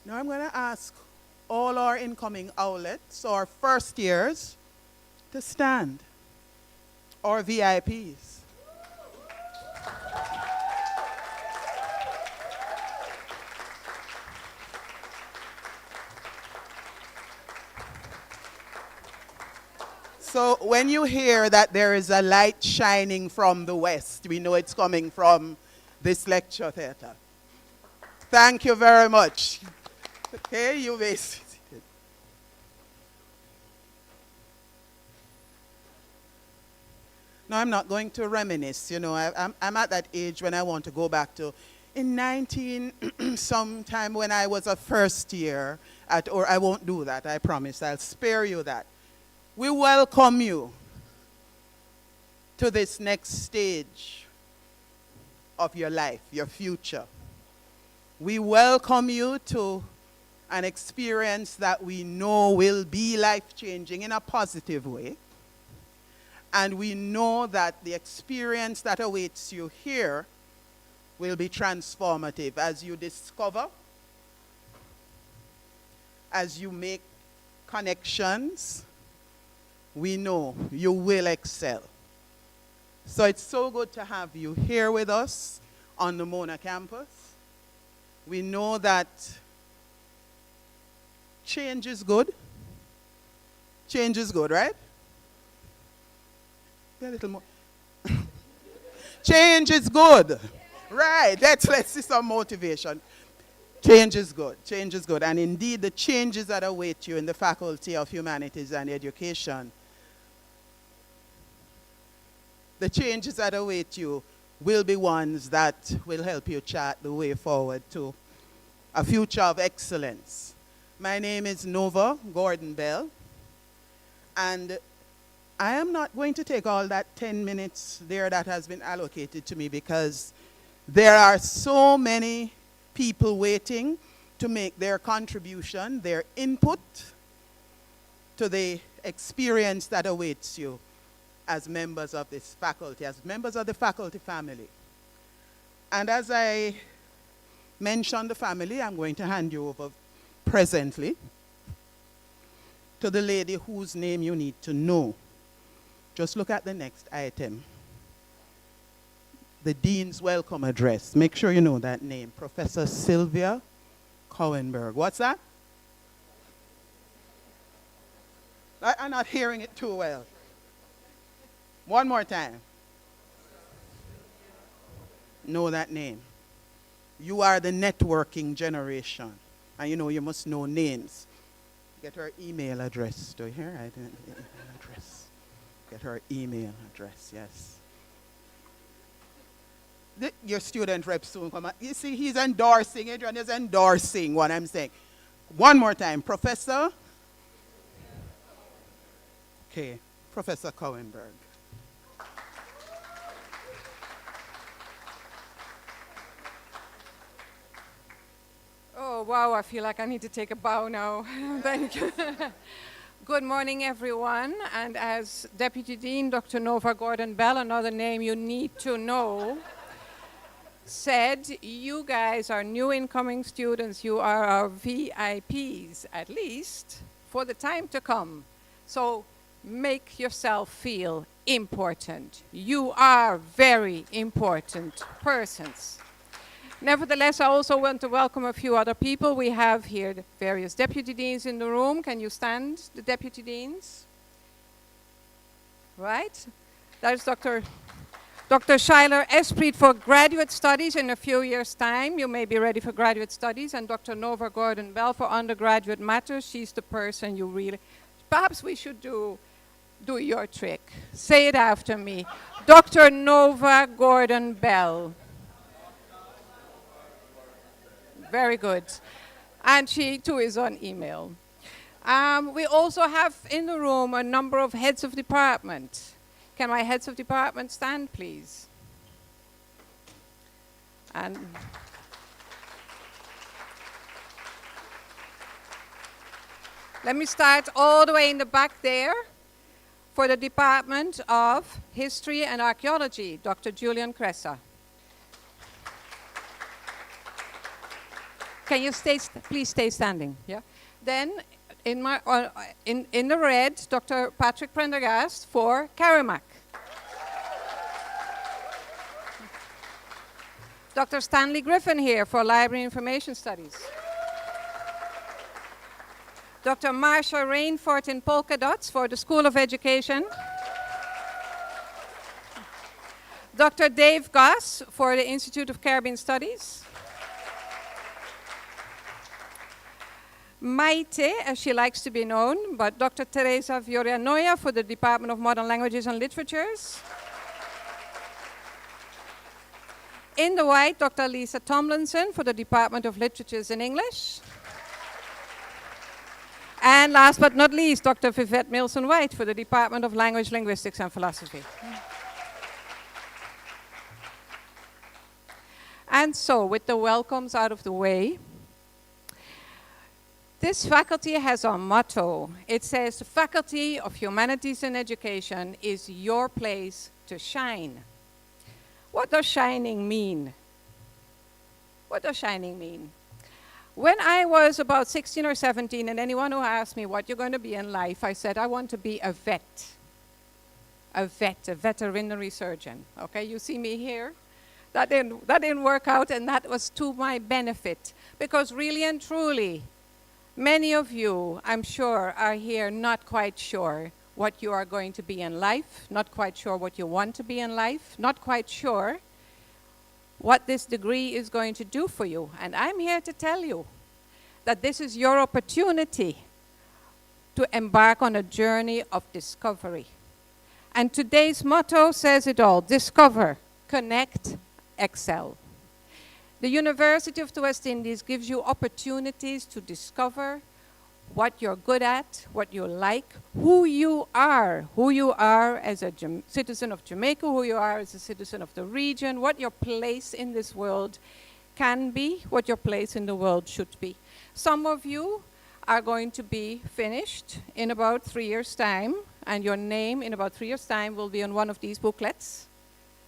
Now I'm going to ask all our incoming owlets, or first years, to stand, or VIPs. So when you hear that there is a light shining from the west, we know it's coming from this lecture theater. Thank you very much. Okay, you may sit. No, I'm not going to reminisce. You know, I'm at that age when I want to go back to in 19 sometime when I was a first year or I won't do that, I promise. I'll spare you that. We welcome you to this next stage of your life, your future. We welcome you to an experience that we know will be life-changing in a positive way. And we know that the experience that awaits you here will be transformative as you discover, as you make connections. We know you will excel. So it's so good to have you here with us on the Mona campus. We know that change is good. Change is good, right? Be a little more. Change is good. Right, let's see some motivation. Change is good. Change is good. And indeed, the changes that await you in the Faculty of Humanities and Education, the changes that await you will be ones that will help you chart the way forward to a future of excellence. My name is Nova Gordon-Bell, and I am not going to take all that 10 minutes there that has been allocated to me because there are so many people waiting to make their contribution, their input to the experience that awaits you as members of this faculty, as members of the faculty family. And as I mentioned the family, I'm going to hand you over presently to the lady whose name you need to know. Just look at the next item. The Dean's Welcome Address. Make sure you know that name. Professor Sylvia Cowenberg. What's that? I'm not hearing it too well. One more time. Know that name. You are the networking generation. And you know you must know names. Get her email address. Do you hear? I didn't get email address. Get her email address, yes. Your student rep soon come. You see, he's endorsing, Adrian is endorsing what I'm saying. One more time, Professor. Okay, Professor Cowenberg. Oh, wow, I feel like I need to take a bow now. Thank you. Good morning, everyone. And as Deputy Dean Dr. Nova Gordon-Bell, another name you need to know, said, you guys are new incoming students. You are our VIPs, at least, for the time to come. So make yourself feel important. You are very important persons. Nevertheless, I also want to welcome a few other people. We have here the various deputy deans in the room. Can you stand, the deputy deans? Right? That is Dr. Schuyler Esprit for graduate studies in a few years' time. You may be ready for graduate studies. And Dr. Nova Gordon-Bell for undergraduate matters. She's the person you really... Perhaps we should do your trick. Say it after me. Dr. Nova Gordon-Bell. Very good. And she too is on email. We also have in the room a number of heads of department. Can my heads of department stand, please? And let me start all the way in the back there. For the Department of History and Archaeology, Dr. Julian Cressa. Can you please stay standing? Yeah. Then, in the red, Dr. Patrick Prendergast for Karamak. Dr. Stanley Griffin here for Library Information Studies. Dr. Marsha Rainfort in Polka Dots for the School of Education. Dr. Dave Goss for the Institute of Caribbean Studies. Maite, as she likes to be known, but Dr. Teresa Viorianoia for the Department of Modern Languages and Literatures. In the white, Dr. Lisa Tomlinson for the Department of Literatures and English. And last but not least, Dr. Vivette Milson-White for the Department of Language, Linguistics and Philosophy. And so, with the welcomes out of the way, this faculty has a motto. It says, the Faculty of Humanities and Education is your place to shine. What does shining mean? What does shining mean? When I was about 16 or 17, and anyone who asked me what you're going to be in life, I said, I want to be a vet. A veterinary surgeon. Okay, you see me here? That didn't work out, and that was to my benefit. Because really and truly, many of you, I'm sure, are here not quite sure what you are going to be in life, not quite sure what you want to be in life, not quite sure what this degree is going to do for you. And I'm here to tell you that this is your opportunity to embark on a journey of discovery. And today's motto says it all: discover, connect, excel. The University of the West Indies gives you opportunities to discover what you're good at, what you like, who you are as a citizen of Jamaica, who you are as a citizen of the region, what your place in this world can be, what your place in the world should be. Some of you are going to be finished in about 3 years' time, and your name in about 3 years' time will be on one of these booklets.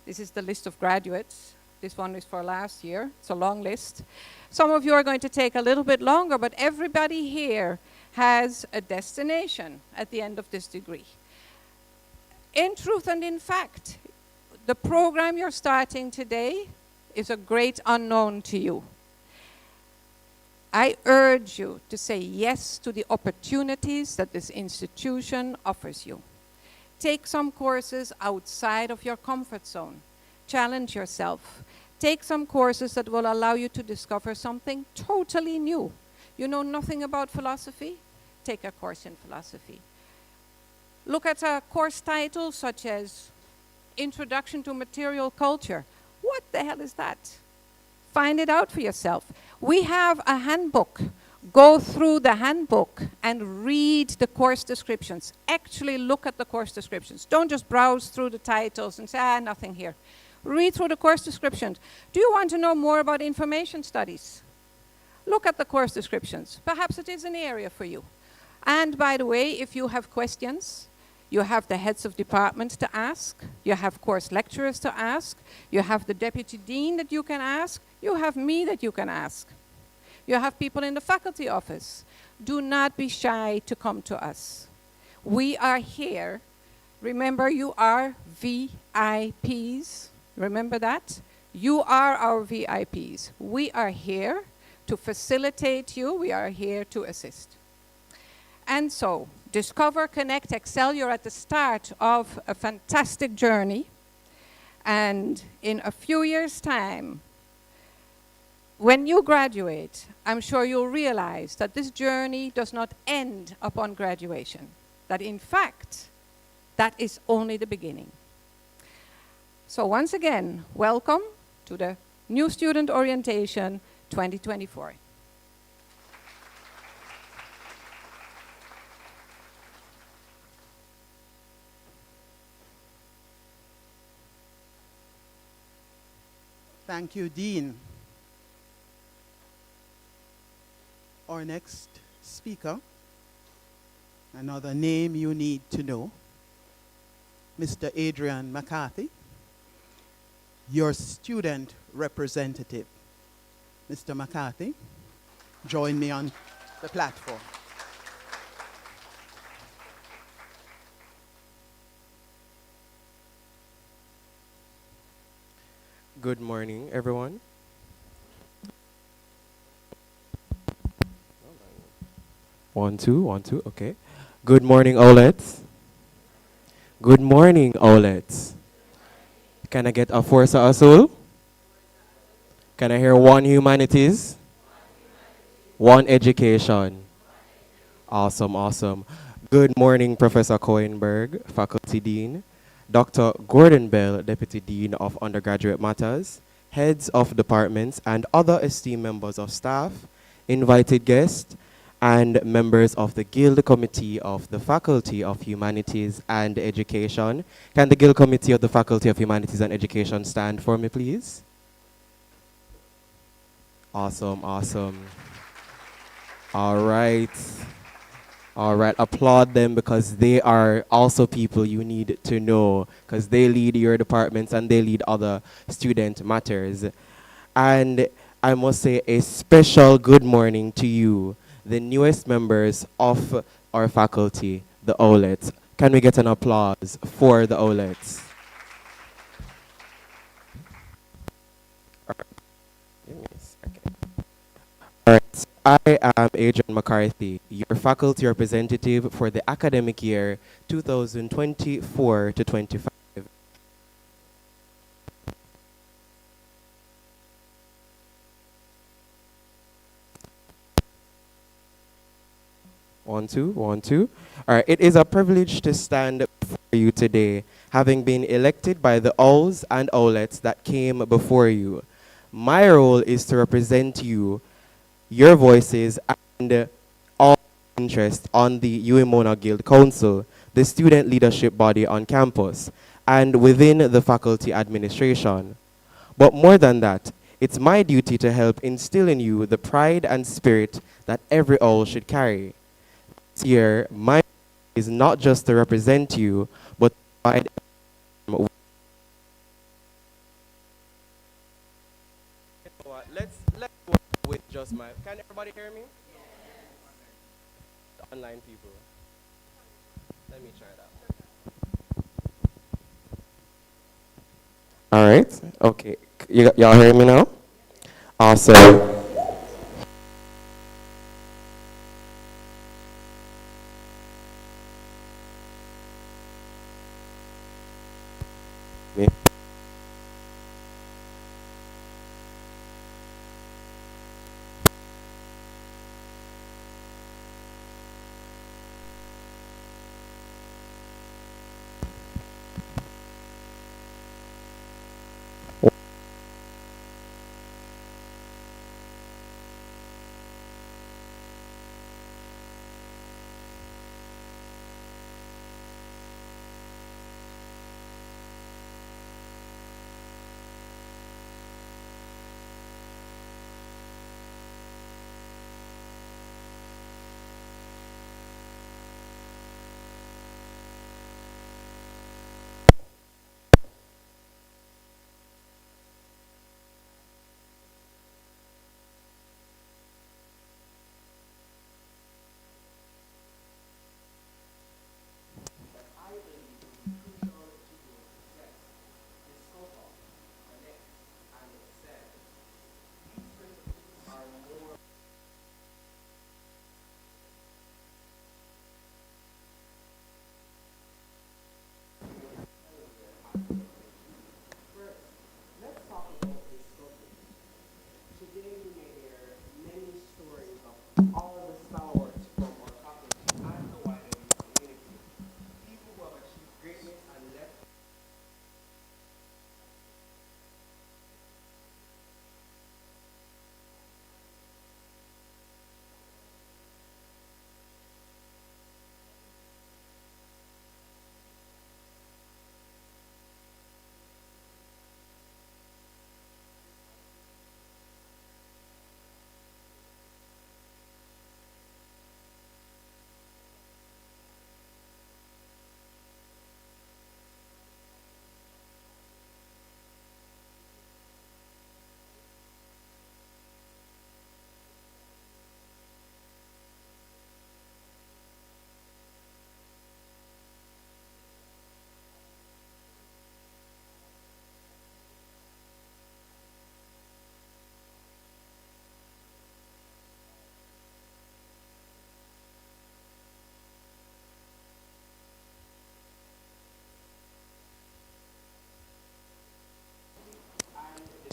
This is the list of graduates. This one is for last year. It's a long list. Some of you are going to take a little bit longer, but everybody here has a destination at the end of this degree. In truth and in fact, the program you're starting today is a great unknown to you. I urge you to say yes to the opportunities that this institution offers you. Take some courses outside of your comfort zone. Challenge yourself. Take some courses that will allow you to discover something totally new. You know nothing about philosophy? Take a course in philosophy. Look at a course title such as Introduction to Material Culture. What the hell is that? Find it out for yourself. We have a handbook. Go through the handbook and read the course descriptions. Actually look at the course descriptions. Don't just browse through the titles and say, nothing here. Read through the course descriptions. Do you want to know more about information studies? Look at the course descriptions. Perhaps it is an area for you. And by the way, if you have questions, you have the heads of department to ask. You have course lecturers to ask. You have the deputy dean that you can ask. You have me that you can ask. You have people in the faculty office. Do not be shy to come to us. We are here. Remember, you are VIPs. Remember that? You are our VIPs. We are here to facilitate you. We are here to assist. And so, discover, connect, excel. You're at the start of a fantastic journey. And in a few years' time, when you graduate, I'm sure you'll realize that this journey does not end upon graduation. That in fact, that is only the beginning. So once again, welcome to the New Student Orientation 2024. Thank you, Dean. Our next speaker, another name you need to know, Mr. Adrian McCarthy, your student representative. Mr. McCarthy, join me on the platform. Good morning, everyone. One, two, one, two, okay. Good morning, Olets. Good morning, Olets. Can I get a Forza Azul? Can I hear one Humanities? One Education. Awesome, awesome. Good morning, Professor Cohenberg, Faculty Dean, Dr. Gordon Bell, Deputy Dean of Undergraduate Matters, heads of departments, and other esteemed members of staff, invited guests, and members of the Guild Committee of the Faculty of Humanities and Education. Can the Guild Committee of the Faculty of Humanities and Education stand for me, please? Awesome, awesome. All right. All right, applaud them because they are also people you need to know because they lead your departments and they lead other student matters. And I must say a special good morning to you, the newest members of our faculty, the OLETs. Can we get an applause for the OLETs? Give me a second. All right, so I am Adrian McCarthy, your faculty representative for the academic year 2024 to 25. One, two, one, two. All right, it is a privilege to stand before you today, having been elected by the Owls and Owlets that came before you. My role is to represent you, your voices, and all interest on the UMONA Guild Council, the student leadership body on campus, and within the faculty administration. But more than that, it's my duty to help instill in you the pride and spirit that every owl should carry. This year, my is not just to represent you, but to provide. Let's work with just my. Can everybody hear me? The online people. Let me try that. All right. Okay. Y'all hear me now? Awesome. Me.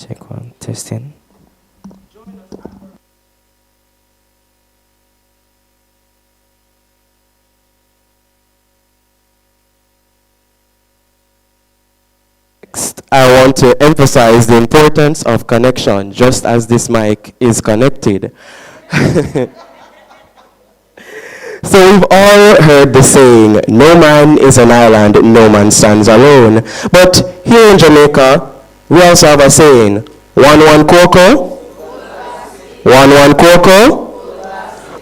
Check one, testing. Next, I want to emphasize the importance of connection, just as this mic is connected. So we've all heard the saying, no man is an island, no man stands alone. But here in Jamaica, we also have a saying, one cocoa, one cocoa.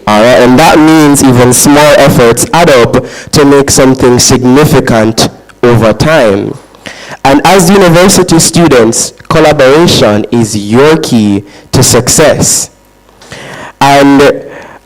Alright, and that means even small efforts add up to make something significant over time. And as university students, collaboration is your key to success. And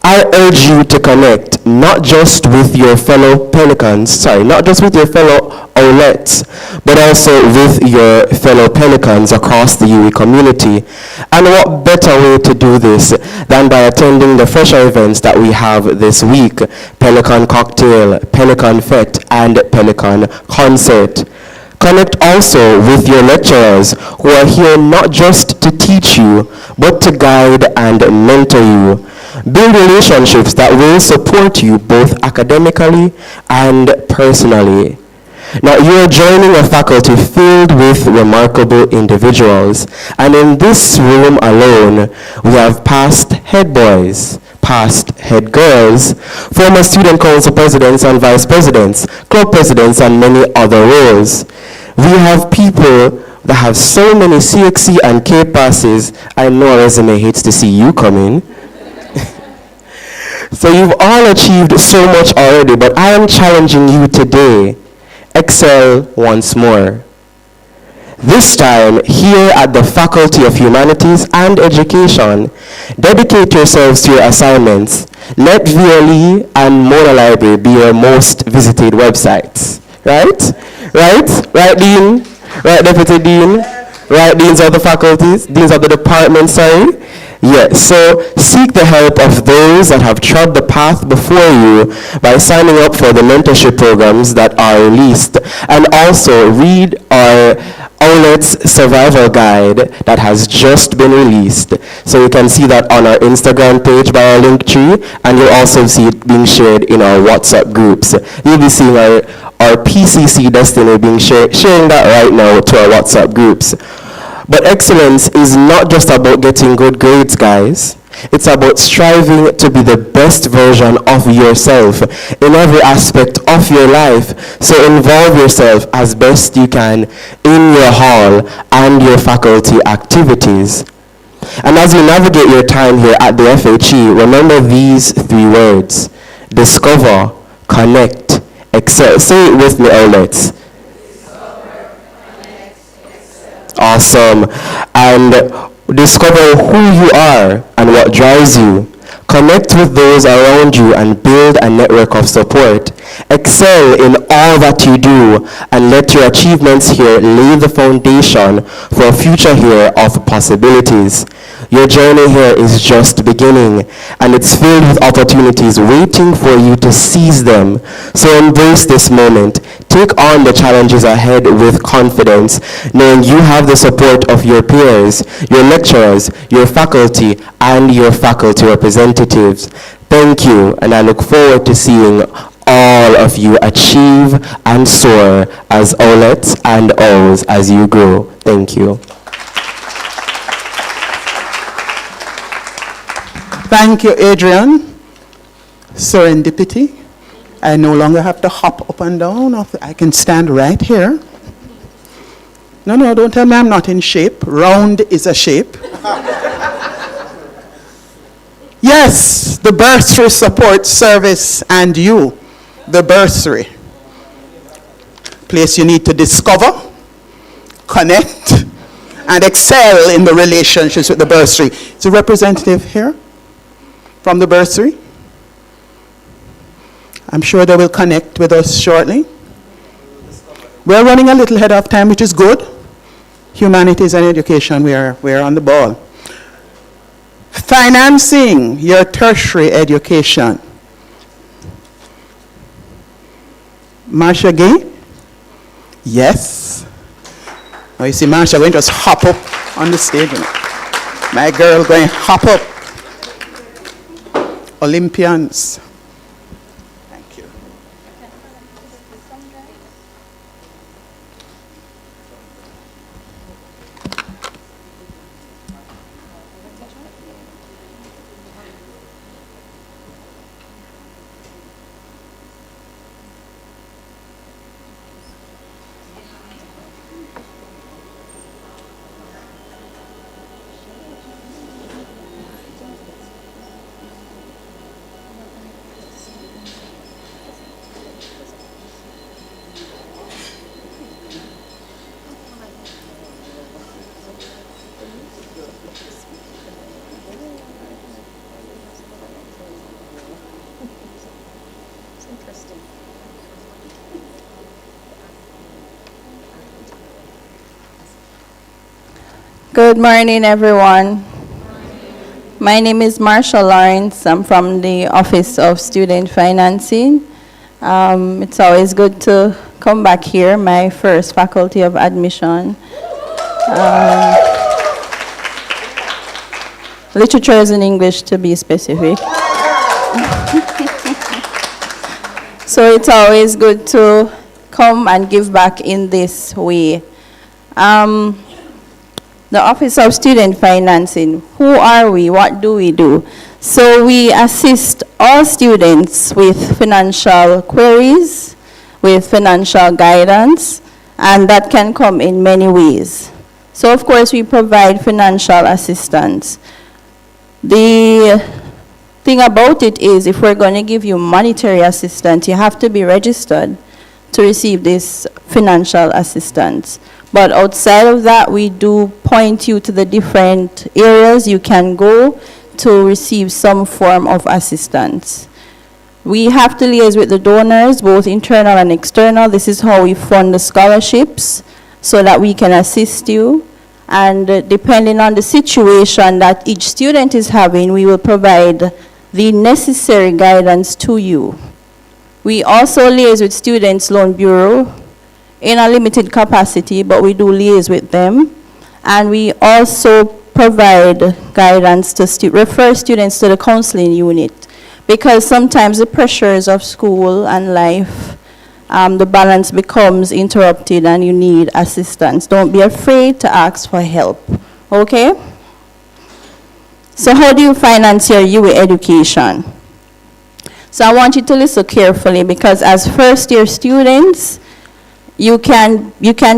I urge you to connect not just with your fellow Pelicans, not just with your fellow Owlets, but also with your fellow Pelicans across the UE community. And what better way to do this than by attending the fresher events that we have this week, Pelican Cocktail, Pelican Fete, and Pelican Concert. Connect also with your lecturers who are here not just to teach you, but to guide and mentor you. Build relationships that will support you both academically and personally. Now, you are joining a faculty filled with remarkable individuals, and in this room alone, we have past head boys, past head girls, former student council presidents and vice presidents, club presidents, and many other roles. We have people that have so many CXC and K passes. I know a resume hates to see you come in. So you've all achieved so much already, but I am challenging you today. Excel once more. This time, here at the Faculty of Humanities and Education, dedicate yourselves to your assignments. Let VLE and Mona Library be your most visited websites. Right? Right? Right, Dean? Right, Deputy Dean? Right, Deans of the faculties? Deans of the departments, sorry? Yes, so seek the help of those that have trod the path before you by signing up for the mentorship programs that are released, and also read our Owlet's Survival Guide that has just been released. So you can see that on our Instagram page by our link tree, and you'll also see it being shared in our WhatsApp groups. You'll be seeing our PCC Destiny being sharing that right now to our WhatsApp groups. But excellence is not just about getting good grades, guys. It's about striving to be the best version of yourself in every aspect of your life. So involve yourself as best you can in your hall and your faculty activities. And as you navigate your time here at the FHE, remember these three words: discover, connect, excel. Say it with me, Owlets. Awesome. And discover who you are and what drives you. Connect with those around you and build a network of support. Excel in all that you do, and let your achievements here lay the foundation for a future here of possibilities. Your journey here is just beginning, and it's filled with opportunities waiting for you to seize them. So embrace this moment. Take on the challenges ahead with confidence, knowing you have the support of your peers, your lecturers, your faculty, and your faculty representatives. Thank you, and I look forward to seeing all of you achieve and soar as Owlets and Owls as you grow. Thank you. Thank you, Adrian. Serendipity. I no longer have to hop up and down. I can stand right here. No, don't tell me I'm not in shape. Round is a shape. Yes, the bursary support service and you, the bursary. Place you need to discover, connect, and excel in the relationships with the bursary. Is a representative here from the bursary? I'm sure they will connect with us shortly. We're running a little ahead of time, which is good. Humanities and education, we're on the ball. Financing your tertiary education. Marsha Gay? Yes. Now you see Marsha going to just hop up on the stage. You know. My girl going hop up. Olympians. Thank you. Good morning, everyone. My name is Marsha Lawrence. I'm from the Office of Student Financing. It's always good to come back here, my first faculty of admission. Literature is in English, to be specific. So it's always good to come and give back in this way. The Office of Student Financing, who are we? What do we do? So we assist all students with financial queries, with financial guidance, and that can come in many ways. So of course we provide financial assistance. The thing about it is if we're going to give you monetary assistance, you have to be registered to receive this financial assistance. But outside of that, we do point you to the different areas you can go to receive some form of assistance. We have to liaise with the donors, both internal and external. This is how we fund the scholarships so that we can assist you. And depending on the situation that each student is having, we will provide the necessary guidance to you. We also liaise with Students' Loan Bureau in a limited capacity, but we do liaise with them. And we also provide guidance to refer students to the counseling unit, because sometimes the pressures of school and life, the balance becomes interrupted and you need assistance. Don't be afraid to ask for help, okay? So how do you finance your UWI education? So I want you to listen carefully, because as first-year students, you can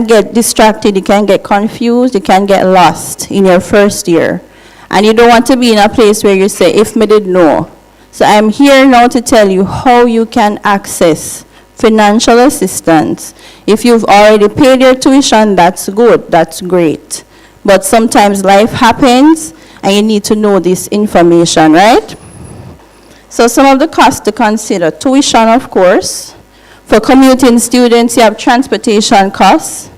get distracted, you can get confused, you can get lost in your first year. And you don't want to be in a place where you say, if me did know. So I'm here now to tell you how you can access financial assistance. If you've already paid your tuition, that's good, that's great. But sometimes life happens and you need to know this information, right? So some of the costs to consider: tuition, of course. For commuting students, you have transportation costs.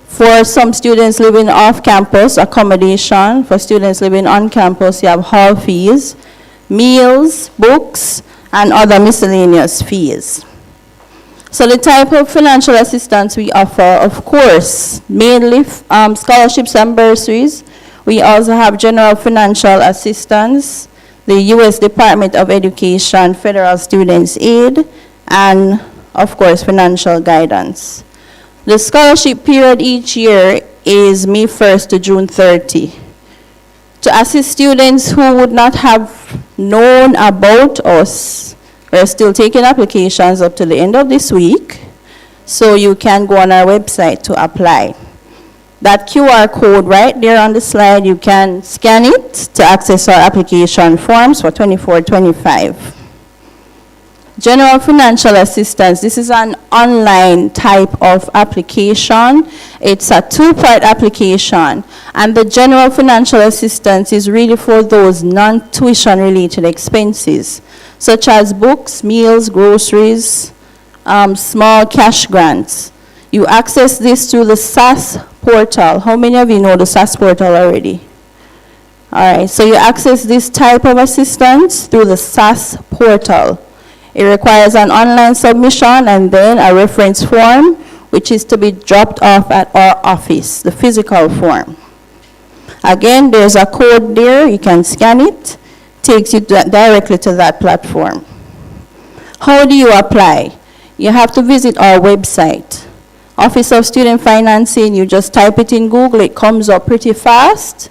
For some students living off campus, accommodation. For students living on campus, you have hall fees, meals, books, and other miscellaneous fees. So the type of financial assistance we offer, of course, mainly scholarships and bursaries. We also have general financial assistance, the U.S. Department of Education, Federal Students' Aid, and of course, financial guidance. The scholarship period each year is May 1st to June 30. To assist students who would not have known about us, we're still taking applications up to the end of this week, so you can go on our website to apply. That QR code right there on the slide, you can scan it to access our application forms for 24-25. General financial assistance, this is an online type of application. It's a two-part application, and the general financial assistance is really for those non-tuition related expenses, such as books, meals, groceries, small cash grants. You access this through the SAS portal. How many of you know the SAS portal already? All right, so you access this type of assistance through the SAS portal. It requires an online submission and then a reference form, which is to be dropped off at our office, the physical form. Again, there's a code there. You can scan it. Takes you directly to that platform. How do you apply? You have to visit our website. Office of Student Financing, you just type it in Google, it comes up pretty fast.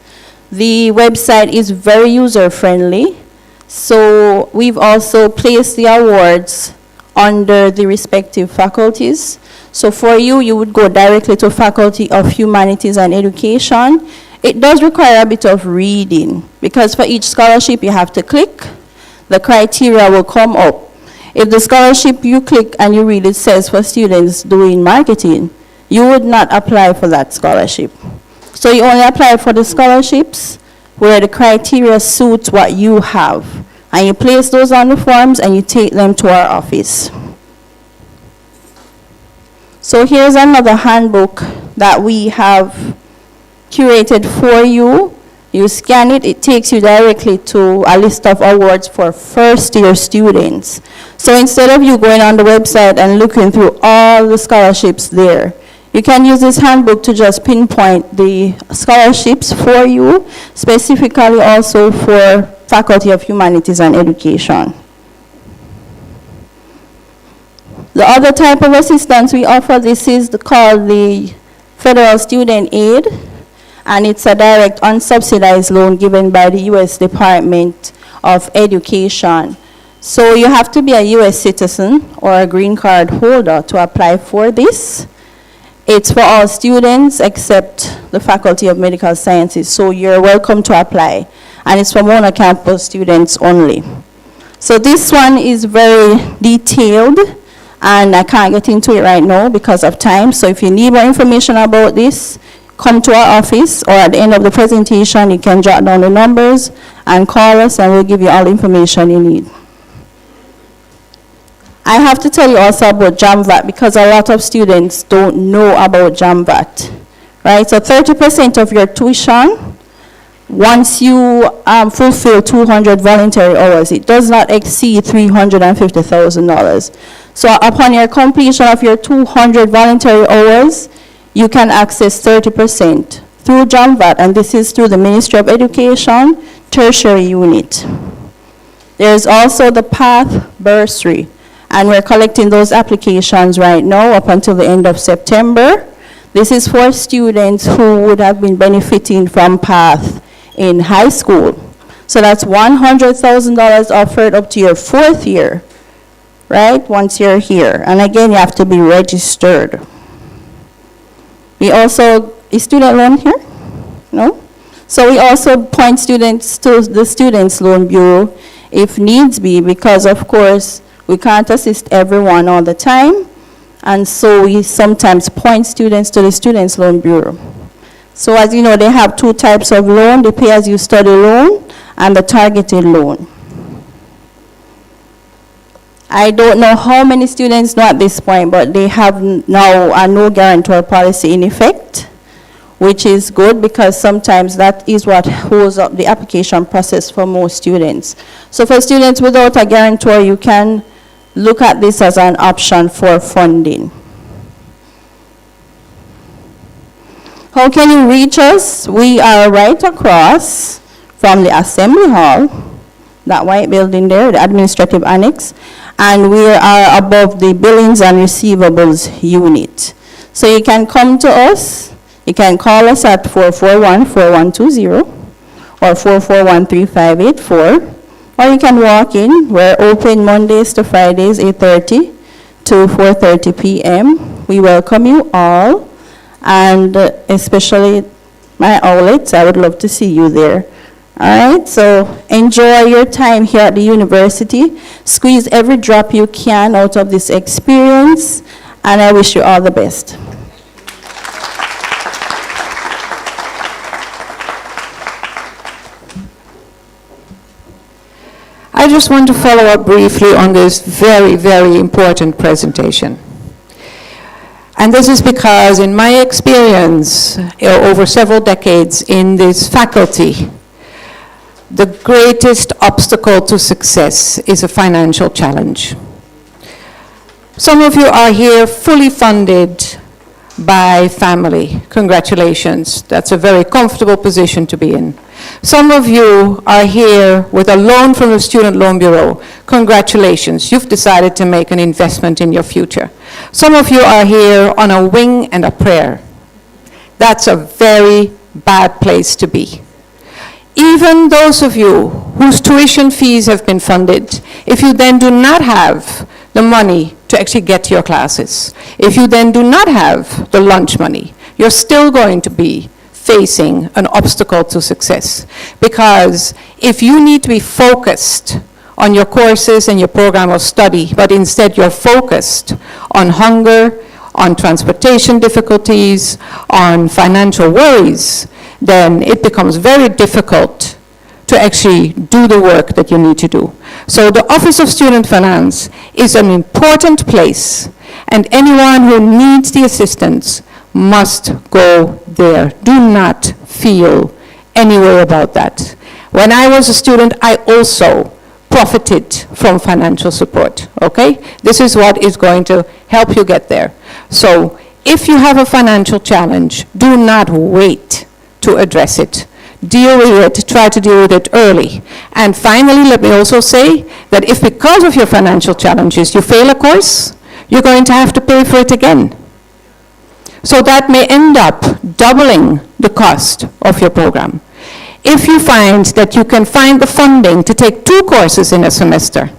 The website is very user-friendly. So we've also placed the awards under the respective faculties. So for you, you would go directly to Faculty of Humanities and Education. It does require a bit of reading because for each scholarship you have to click. The criteria will come up. If the scholarship you click and you read it says for students doing marketing, you would not apply for that scholarship. So you only apply for the scholarships where the criteria suits what you have. And you place those on the forms and you take them to our office. So here's another handbook that we have curated for you. You scan it, it takes you directly to a list of awards for first-year students. So instead of you going on the website and looking through all the scholarships there, you can use this handbook to just pinpoint the scholarships for you, specifically also for Faculty of Humanities and Education. The other type of assistance we offer, this is called the Federal Student Aid, and it's a direct unsubsidized loan given by the U.S. Department of Education. So you have to be a U.S. citizen or a green card holder to apply for this. It's for all students except the Faculty of Medical Sciences, so you're welcome to apply. And it's for Mona campus students only. So this one is very detailed, and I can't get into it right now because of time. So if you need more information about this, come to our office, or at the end of the presentation, you can jot down the numbers and call us, and we'll give you all the information you need. I have to tell you also about JAMVAT because a lot of students don't know about JAMVAT, right? So 30% of your tuition, once you fulfill 200 voluntary hours, it does not exceed $350,000. So upon your completion of your 200 voluntary hours, you can access 30% through JAMVAT, and this is through the Ministry of Education tertiary unit. There's also the PATH bursary, and we're collecting those applications right now up until the end of September. This is for students who would have been benefiting from PATH in high school. So that's $100,000 offered up to your 4th year, right, once you're here. And again, you have to be registered. We also, is student loan here? No? So we also point students to the Students' Loan Bureau if needs be, because of course we can't assist everyone all the time, and so we sometimes point students to the Students' Loan Bureau. So as you know, they have 2 types of loan, the pay-as-you-study loan and the targeted loan. I don't know how many students know at this point, but they have now a no guarantor policy in effect, which is good because sometimes that is what holds up the application process for most students. So for students without a guarantor, you can look at this as an option for funding. How can you reach us? We are right across from the Assembly Hall, that white building there, the administrative annex, and we are above the Billings and Receivables unit. So you can come to us, you can call us at 441-4120 or 441-3584, or you can walk in. We're open Mondays to Fridays, 8:30 to 4:30 p.m. We welcome you all, and especially my outlets, I would love to see you there. All right, so enjoy your time here at the university. Squeeze every drop you can out of this experience, and I wish you all the best. I just want to follow up briefly on this very, very important presentation. And this is because in my experience over several decades in this faculty, the greatest obstacle to success is a financial challenge. Some of you are here fully funded by family. Congratulations. That's a very comfortable position to be in. Some of you are here with a loan from the Student Loan Bureau. Congratulations. You've decided to make an investment in your future. Some of you are here on a wing and a prayer. That's a very bad place to be. Even those of you whose tuition fees have been funded, if you then do not have the money to actually get to your classes, if you then do not have the lunch money, you're still going to be facing an obstacle to success. Because if you need to be focused on your courses and your program of study, but instead you're focused on hunger, on transportation difficulties, on financial worries, then it becomes very difficult to actually do the work that you need to do. So the Office of Student Finance is an important place, and anyone who needs the assistance must go there. Do not feel any way about that. When I was a student, I also profited from financial support, okay? This is what is going to help you get there. So if you have a financial challenge, do not wait to address it. Deal with it, try to deal with it early. And finally, let me also say that if because of your financial challenges you fail a course, you're going to have to pay for it again. So that may end up doubling the cost of your program. If you find that you can find the funding to take 2 courses in a semester,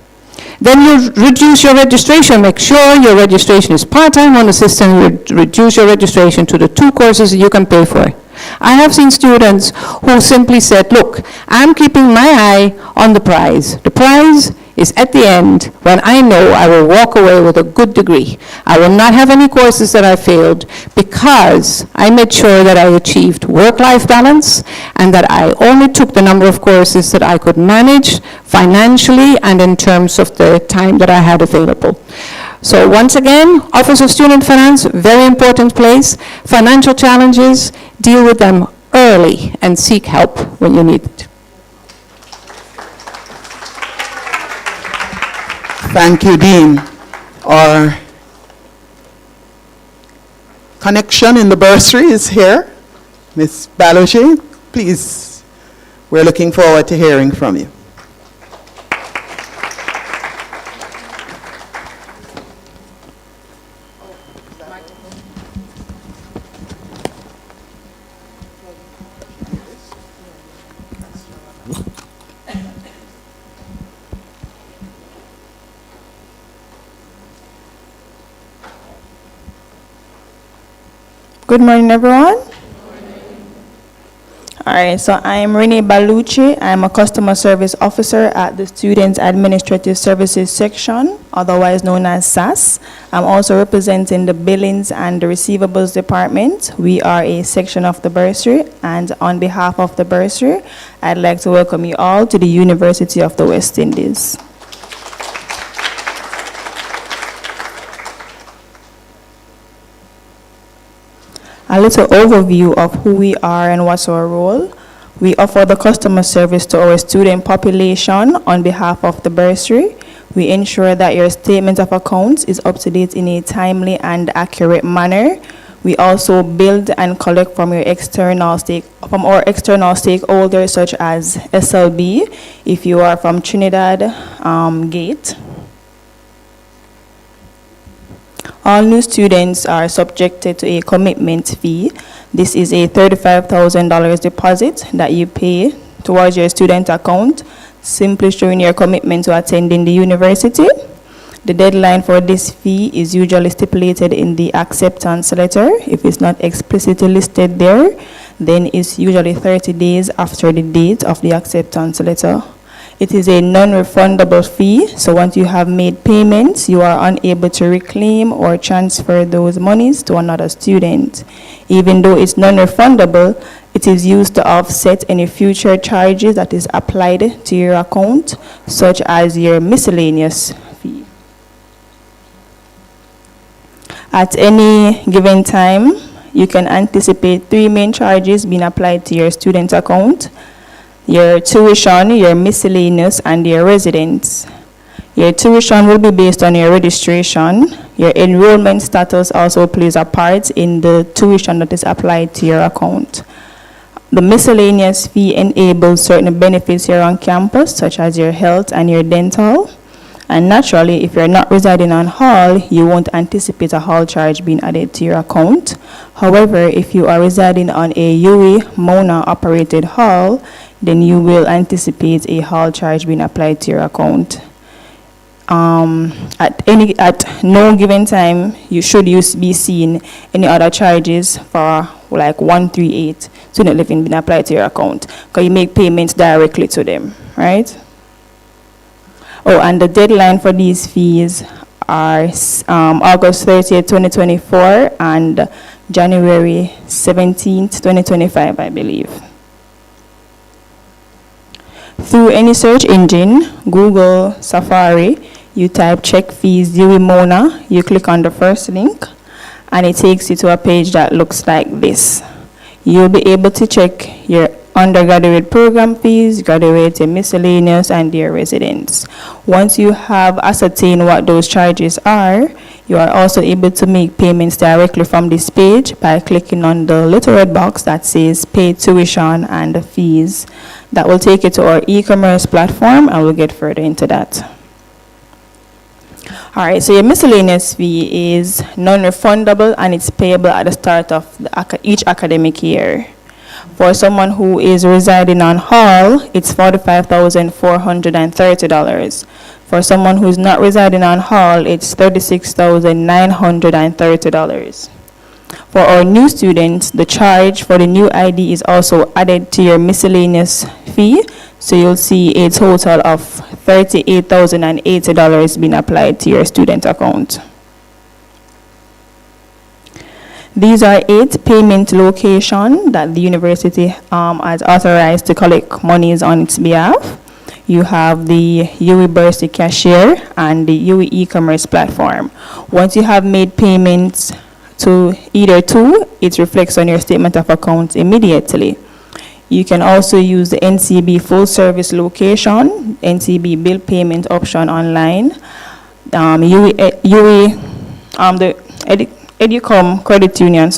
then you reduce your registration. Make sure your registration is part-time on the system. You reduce your registration to the 2 courses you can pay for. I have seen students who simply said, look, I'm keeping my eye on the prize. The prize is at the end when I know I will walk away with a good degree. I will not have any courses that I failed because I made sure that I achieved work-life balance and that I only took the number of courses that I could manage financially and in terms of the time that I had available. So once again, Office of Student Finance, very important place. Financial challenges, deal with them early and seek help when you need it. Thank you, Dean. Our connection in the bursary is here. Ms. Baloche, please, we're looking forward to hearing from you. Good morning, everyone. All right, so I'm Renee Balucci. I'm a customer service officer at the Student Administrative Services section, otherwise known as SAS. I'm also representing the Billings and the Receivables Department. We are a section of the bursary, and on behalf of the bursary, I'd like to welcome you all to the University of the West Indies. A little overview of who we are and what's our role. We offer the customer service to our student population on behalf of the bursary. We ensure that your statement of accounts is up to date in a timely and accurate manner. We also build and collect from our external stakeholders such as SLB, if you are from Trinidad, Gate. All new students are subjected to a commitment fee. This is a $35,000 deposit that you pay towards your student account, simply showing your commitment to attending the university. The deadline for this fee is usually stipulated in the acceptance letter. If it's not explicitly listed there, then it's usually 30 days after the date of the acceptance letter. It is a non-refundable fee, so once you have made payments, you are unable to reclaim or transfer those monies to another student. Even though it's non-refundable, it is used to offset any future charges that is applied to your account, such as your miscellaneous fee. At any given time, you can anticipate 3 main charges being applied to your student account: your tuition, your miscellaneous, and your residence. Your tuition will be based on your registration. Your enrollment status also plays a part in the tuition that is applied to your account. The miscellaneous fee enables certain benefits here on campus, such as your health and your dental. And naturally, if you're not residing on hall, you won't anticipate a hall charge being added to your account. However, if you are residing on a UE Mona operated hall, then you will anticipate a hall charge being applied to your account. At no given time, you should be seeing any other charges for like 138 student living being applied to your account, because you make payments directly to them, right? Oh, and the deadline for these fees are August 30th, 2024 and January 17th, 2025, I believe. Through any search engine, Google, Safari, you type check fees UE Mona, you click on the first link, and it takes you to a page that looks like this. You'll be able to check your undergraduate program fees, graduate, your miscellaneous, and your residence. Once you have ascertained what those charges are, you are also able to make payments directly from this page by clicking on the little red box that says pay tuition and the fees. That will take you to our e-commerce platform, and we'll get further into that. All right, so your miscellaneous fee is non-refundable, and it's payable at the start of each academic year. For someone who is residing on hall, it's $45,430. For someone who is not residing on hall, it's $36,930. For our new students, the charge for the new ID is also added to your miscellaneous fee, so you'll see a total of $38,080 being applied to your student account. These are 8 payment locations that the university has authorized to collect monies on its behalf. You have the UE Bursary Cashier and the UE e-commerce platform. Once you have made payments to either two, it reflects on your statement of accounts immediately. You can also use the NCB full service location, NCB bill payment option online, Educom Credit Union,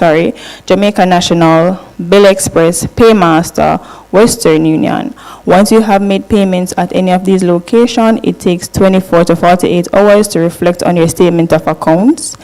Jamaica National, Bill Express, Paymaster, Western Union. Once you have made payments at any of these locations, it takes 24 to 48 hours to reflect on your statement of accounts.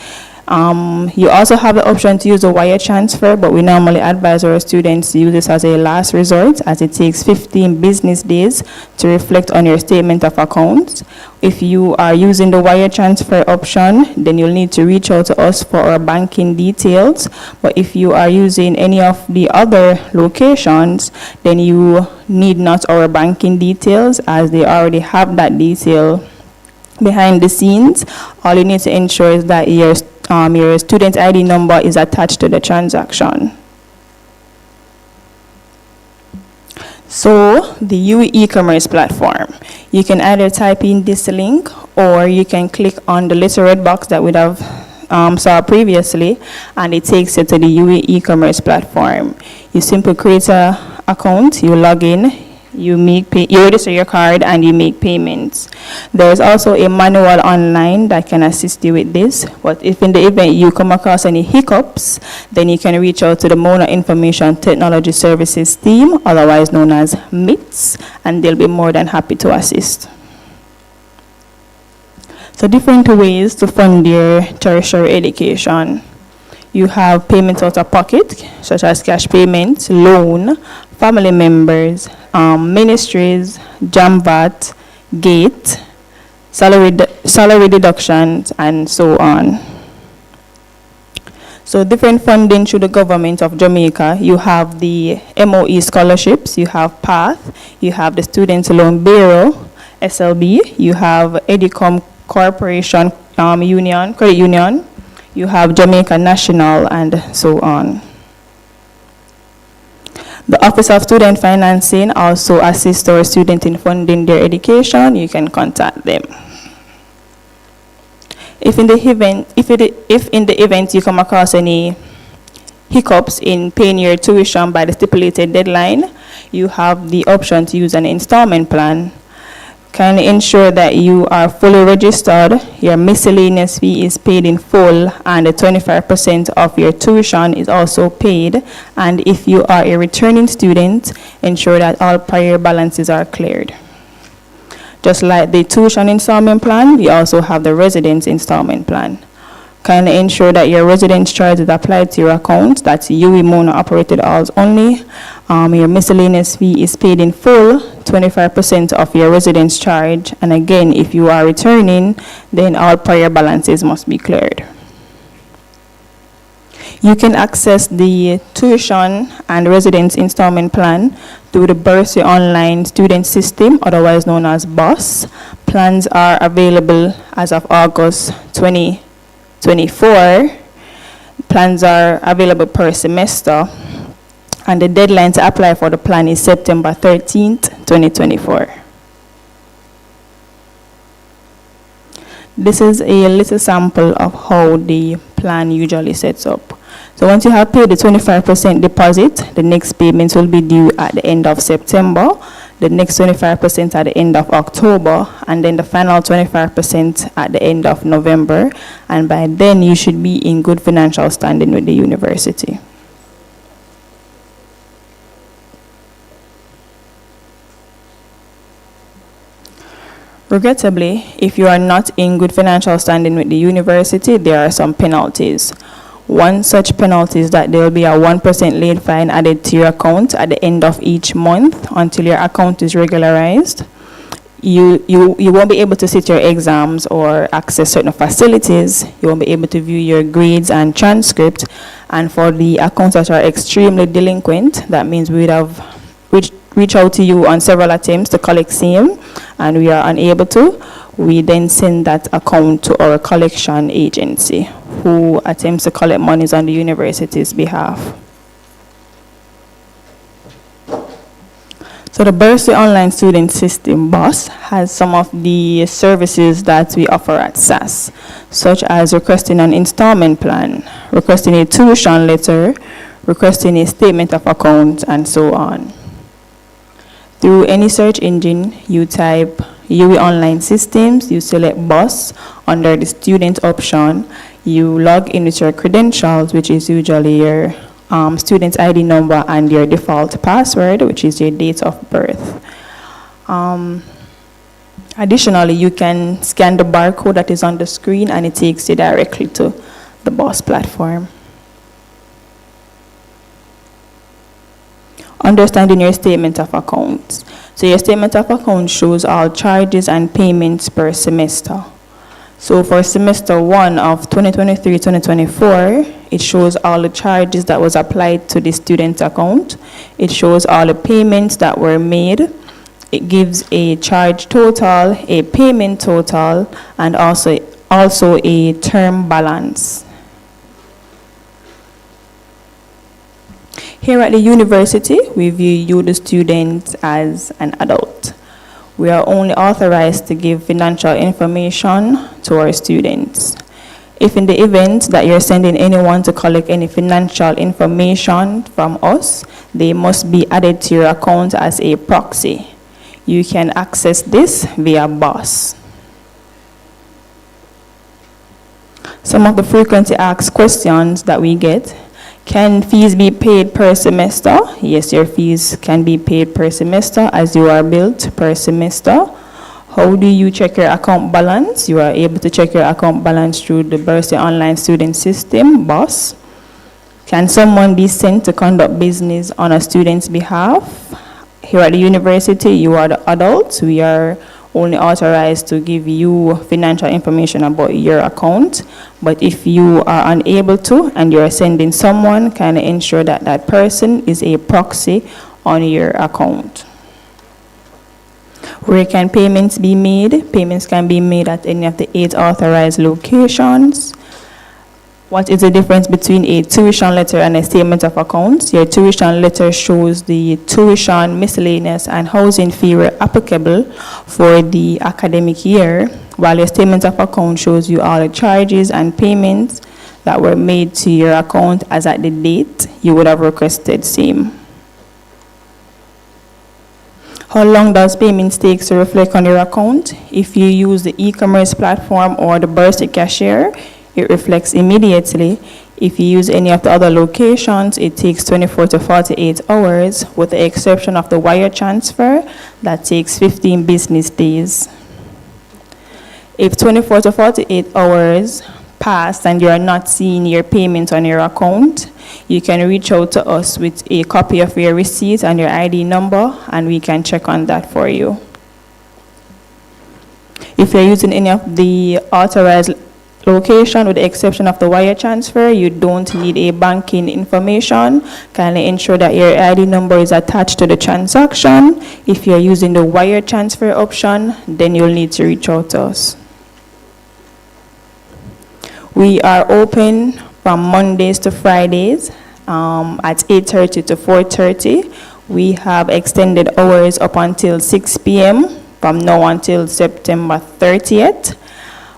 You also have the option to use a wire transfer, but we normally advise our students to use this as a last resort, as it takes 15 business days to reflect on your statement of accounts. If you are using the wire transfer option, then you'll need to reach out to us for our banking details. But if you are using any of the other locations, then you need not our banking details, as they already have that detail behind the scenes. All you need to ensure is that your student ID number is attached to the transaction. So the UE e-commerce platform, you can either type in this link, or you can click on the little red box that we have saw previously, and it takes you to the UE e-commerce platform. You simply create an account, you log in, you register your card, and you make payments. There's also a manual online that can assist you with this, but if in the event you come across any hiccups, then you can reach out to the Mona Information Technology Services team, otherwise known as MITS, and they'll be more than happy to assist. So different ways to fund your tertiary education. You have payments out of pocket, such as cash payments, loan, family members, ministries, JAMVAT, GATE, salary deductions, and so on. So different funding through the government of Jamaica. You have the MOE scholarships, you have PATH, you have the Student Loan Bureau, SLB, you have Educom Corporation Credit Union, you have Jamaica National, and so on. The Office of Student Financing also assists our students in funding their education. You can contact them. If in the event you come across any hiccups in paying your tuition by the stipulated deadline, you have the option to use an installment plan. Kindly ensure that you are fully registered, your miscellaneous fee is paid in full, and the 25% of your tuition is also paid. And if you are a returning student, ensure that all prior balances are cleared. Just like the tuition installment plan, we also have the residence installment plan. Kindly ensure that your residence charge is applied to your account. That's UE Mona operated halls only. Your miscellaneous fee is paid in full, 25% of your residence charge. And again, if you are returning, then all prior balances must be cleared. You can access the tuition and residence installment plan through the Bursary Online Student System, otherwise known as BUS. Plans are available as of August 2024. Plans are available per semester, and the deadline to apply for the plan is September 13th, 2024. This is a little sample of how the plan usually sets up. So once you have paid the 25% deposit, the next payments will be due at the end of September, the next 25% at the end of October, and then the final 25% at the end of November. And by then, you should be in good financial standing with the university. Regrettably, if you are not in good financial standing with the university, there are some penalties. One such penalty is that there will be a 1% late fine added to your account at the end of each month until your account is regularized. You won't be able to sit your exams or access certain facilities. You won't be able to view your grades and transcript. And for the accounts that are extremely delinquent, that means we would have reached out to you on several attempts to collect same, and we are unable to. We then send that account to our collection agency, who attempts to collect monies on the university's behalf. So the Bursary Online Student System, BUS, has some of the services that we offer at SAS, such as requesting an installment plan, requesting a tuition letter, requesting a statement of account, and so on. Through any search engine, you type UE Online Systems, you select BUS under the student option, you log in with your credentials, which is usually your student ID number and your default password, which is your date of birth. Additionally, you can scan the barcode that is on the screen and it takes you directly to the BUS platform. Understanding your statement of accounts. So your statement of account shows all charges and payments per semester. So for semester 1 of 2023-2024, it shows all the charges that was applied to the student account. It shows all the payments that were made. It gives a charge total, a payment total, and also a term balance. Here at the university, we view you, the student, as an adult. We are only authorized to give financial information to our students. If in the event that you're sending anyone to collect any financial information from us, they must be added to your account as a proxy. You can access this via BUS. Some of the frequently asked questions that we get: can fees be paid per semester? Yes, your fees can be paid per semester as you are billed per semester. How do you check your account balance? You are able to check your account balance through the Bursary Online Student System, BUS. Can someone be sent to conduct business on a student's behalf? Here at the university, you are the adults. We are only authorized to give you financial information about your account. But if you are unable to and you're sending someone, kind of ensure that that person is a proxy on your account. Where can payments be made? Payments can be made at any of the 8 authorized locations. What is the difference between a tuition letter and a statement of accounts? Your tuition letter shows the tuition, miscellaneous, and housing fee were applicable for the academic year, while your statement of account shows you all the charges and payments that were made to your account as at the date you would have requested same. How long does payments take to reflect on your account? If you use the e-commerce platform or the bursary cashier, it reflects immediately. If you use any of the other locations, it takes 24 to 48 hours, with the exception of the wire transfer, that takes 15 business days. If 24 to 48 hours pass and you are not seeing your payment on your account, you can reach out to us with a copy of your receipt and your ID number, and we can check on that for you. If you're using any of the authorized location, with the exception of the wire transfer, you don't need a banking information. Kindly ensure that your ID number is attached to the transaction. If you're using the wire transfer option, then you'll need to reach out to us. We are open from Mondays to Fridays at 8:30 to 4:30. We have extended hours up until 6 p.m. from now until September 30th.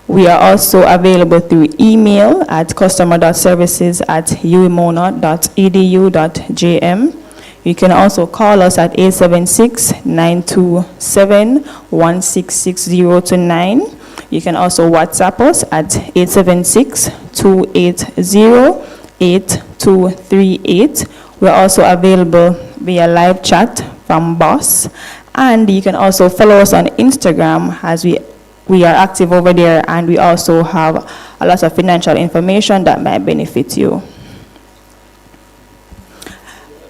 We are also available through email at customer.services@umona.edu.jm. You can also call us at 876-927-16609. You can also WhatsApp us at 876-280-8238. We're also available via live chat from Boss. And you can also follow us on Instagram, as we are active over there, and we also have a lot of financial information that might benefit you.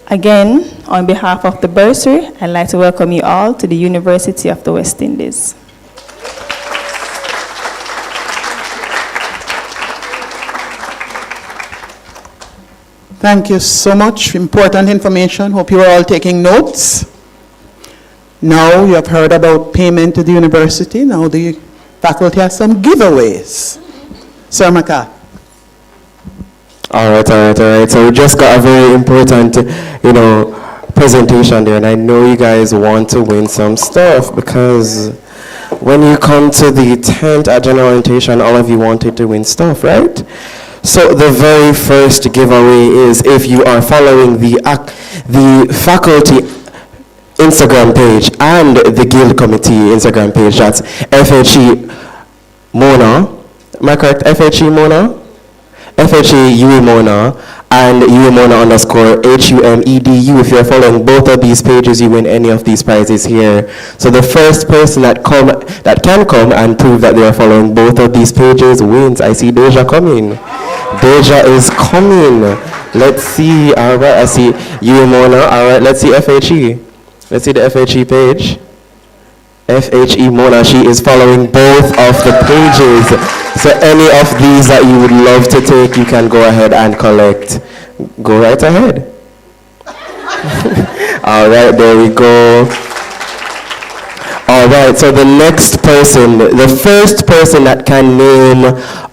Again, on behalf of the bursary, I'd like to welcome you all to the University of the West Indies. Thank you so much. Important information. Hope you are all taking notes. Now you have heard about payment to the university. Now the faculty has some giveaways. Sir Maka. All right. So we just got a very important, presentation there, and I know you guys want to win some stuff, because when you come to the 10th at general orientation, all of you wanted to win stuff, right? So the very first giveaway is, if you are following the faculty Instagram page and the Guild Committee Instagram page, that's FHE Mona. Am I correct? FHE Mona? FHE UE Mona and UE Mona _ HUMEDU. If you're following both of these pages, you win any of these prizes here. So the first person that can come and prove that they are following both of these pages wins. I see Deja coming. Deja is coming. Let's see. All right, I see UE Mona. All right, let's see FHE. Let's see the FHE page. FHE Mona, she is following both of the pages. So any of these that you would love to take, you can go ahead and collect. Go right ahead. All right, there we go. All right, so the next person, the first person that can name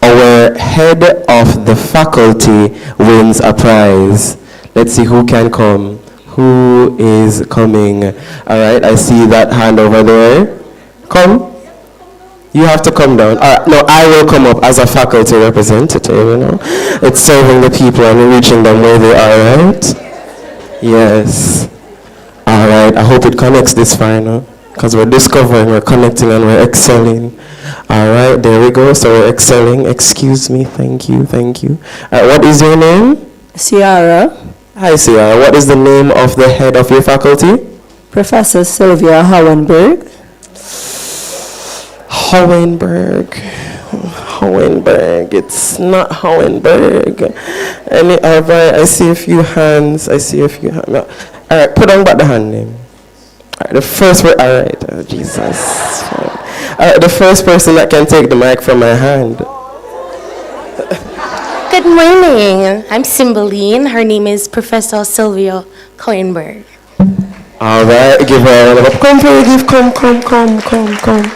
our head of the faculty wins a prize. Let's see who can come. Who is coming? All right, I see that hand over there. Come. You have to come down. No, I will come up as a faculty representative, It's serving the people and reaching them where they are, right? Yes. All right, I hope it connects this far, because we're discovering, we're connecting, and we're excelling. All right, there we go. So we're excelling. Excuse me. Thank you. What is your name? Ciara. Hi, Ciara. What is the name of the head of your faculty? Professor Sylvia Howenberg. Howenberg. It's not Howenberg. All right, I see a few hands. No. All right, put on back the hand name. All right, the first one. All right, Jesus. All right, the first person that can take the mic from my hand. Good morning. I'm Cymbeline. Her name is Professor Sylvia Howenberg. All right, give her a round of applause. Come.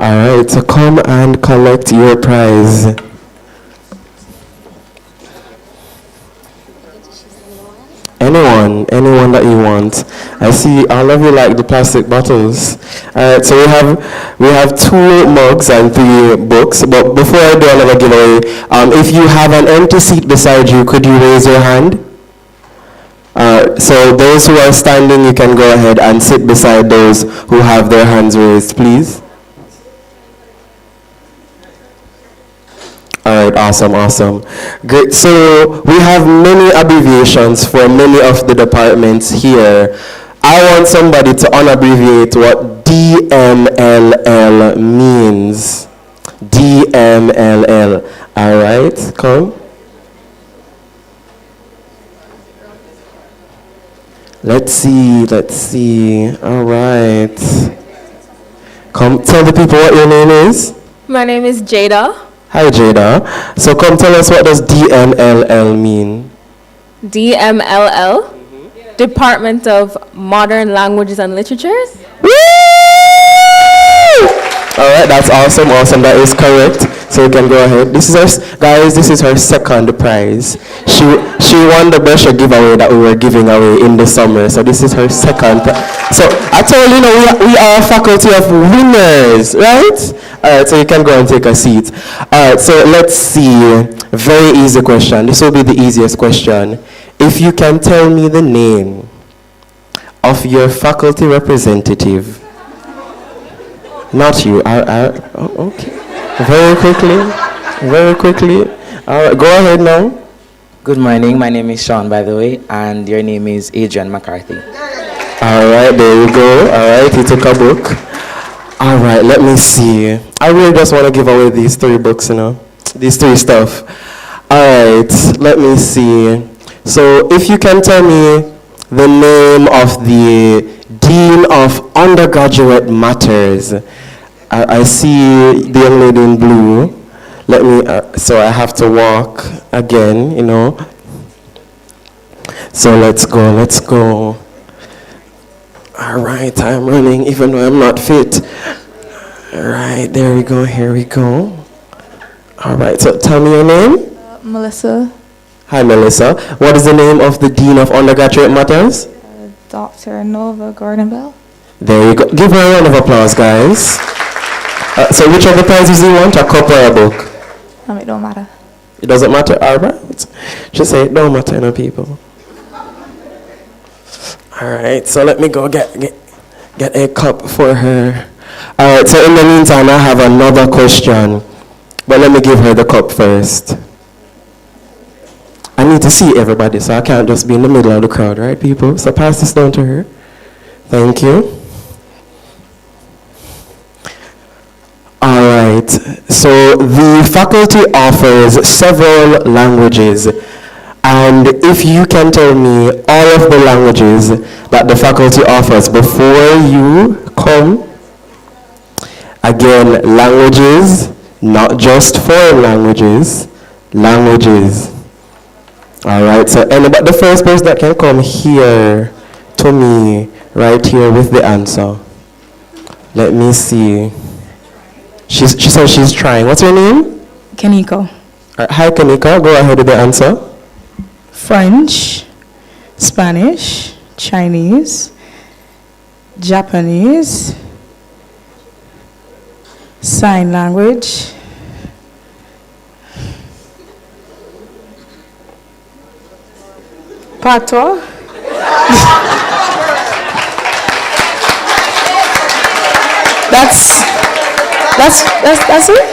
All right, so come and collect your prize. Anyone that you want. want. I see all of you like the plastic bottles. Alright, so we have 2 mugs and 3 books. But before I do another giveaway, if you have an empty seat beside you, could you raise your hand? So those who are standing, you can go ahead and sit beside those who have their hands raised, please. All right, awesome. Great. So we have many abbreviations for many of the departments here. I want somebody to unabbreviate what DMLL means. DMLL. All right, come. Let's see. All right. Come tell the people what your name is. My name is Jada. Hi, Jada. So come tell us, what does DMLL mean? DMLL, Department of Modern Languages and Literatures. Woo! All right, that's awesome. That is correct. So you can go ahead. This is her second prize. She won the brochure giveaway that we were giving away in the summer. So this is her second prize. So I told you, we are a faculty of winners, right? All right, so you can go and take a seat. All right, so let's see. Very easy question. This will be the easiest question. If you can tell me the name of your faculty representative. Not you. Okay. Very quickly. All right, go ahead now. Good morning. My name is Sean, by the way, and your name is Adrian McCarthy. All right, there you go. All right, he took a book. All right, let me see. I really just want to give away these 3 books, these 3 stuff. All right, let me see. So if you can tell me the name of the Dean of Undergraduate Matters. I see the young lady in blue. Let me, so I have to walk again, So let's go. All right, I'm running even though I'm not fit. All right, there we go, here we go. All right, so tell me your name. Melissa. Hi, Melissa. What is the name of the Dean of Undergraduate Matters? Dr. Nova Gordon-Bell. There you go. Give her a round of applause, guys. So which of the prizes do you want, a cup or a book? It don't matter. It doesn't matter, all right? Just say it don't matter, people. All right, so let me go get a cup for her. All right, so in the meantime, I have another question. But let me give her the cup first. I need to see everybody, so I can't just be in the middle of the crowd, right, people? So pass this down to her. Thank you. All right, so the faculty offers several languages. And if you can tell me all of the languages that the faculty offers before you come, again, languages, not just foreign languages, languages. All right, so anybody, the first person that can come here to me, right here with the answer. Let me see. She said she's trying. What's your name? Kaniko. Hi, Kanika. Go ahead with the answer. French, Spanish, Chinese, Japanese, sign language, Patois. That's it?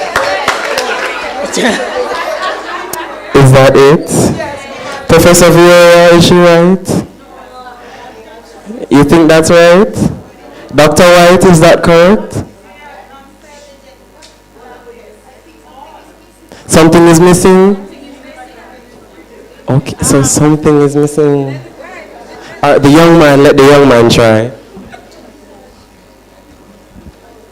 Is that it? Professor Vieira, is she right? You think that's right? Dr. White, is that correct? Something is missing? Okay, so something is missing. The young man, let the young man try.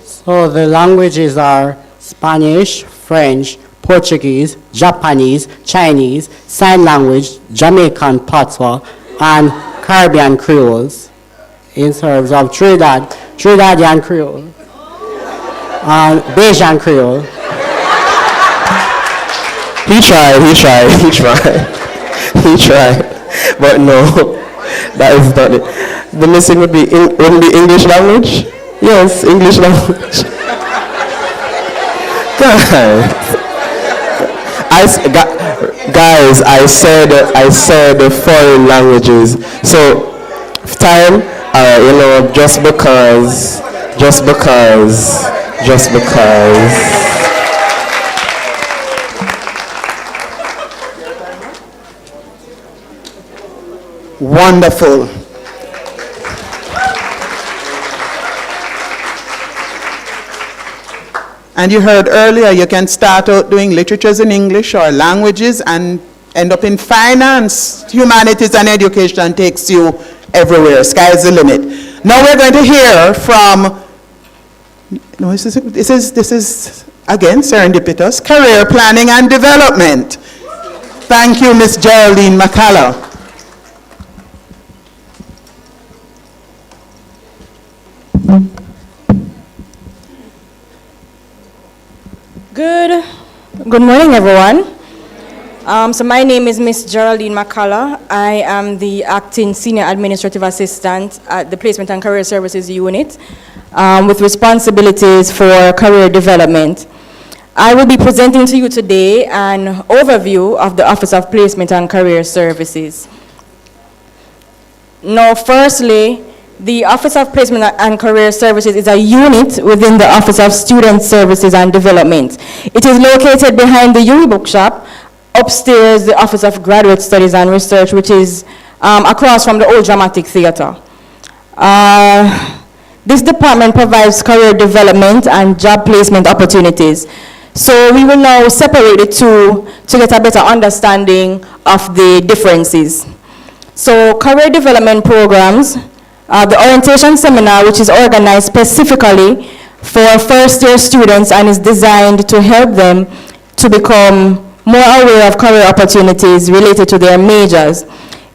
So the languages are Spanish, French, Portuguese, Japanese, Chinese, Sign Language, Jamaican Patois, and Caribbean Creoles in terms of Trinidadian Creole, and Bajan Creole. He tried, but no, that is not it. The missing would be English language? Yes, English language. Guys, I said foreign languages. So, time, just because. Wonderful. And you heard earlier, you can start out doing literatures in English or languages and end up in finance. Humanities and education takes you everywhere. Sky's the limit. Now we're going to hear from, this is again serendipitous, career planning and development. Thank you, Ms. Geraldine McCullough. Good morning, everyone. So my name is Miss Geraldine McCullough. I am the acting senior administrative assistant at the Placement and Career Services Unit with responsibilities for career development. I will be presenting to you today an overview of the Office of Placement and Career Services. Now, firstly, the Office of Placement and Career Services is a unit within the Office of Student Services and Development. It is located behind the UWI Bookshop, upstairs the Office of Graduate Studies and Research, which is across from the Old Dramatic Theatre. This department provides career development and job placement opportunities. So we will now separate the two to get a better understanding of the differences. So career development programs, the orientation seminar, which is organized specifically for first-year students and is designed to help them to become more aware of career opportunities related to their majors.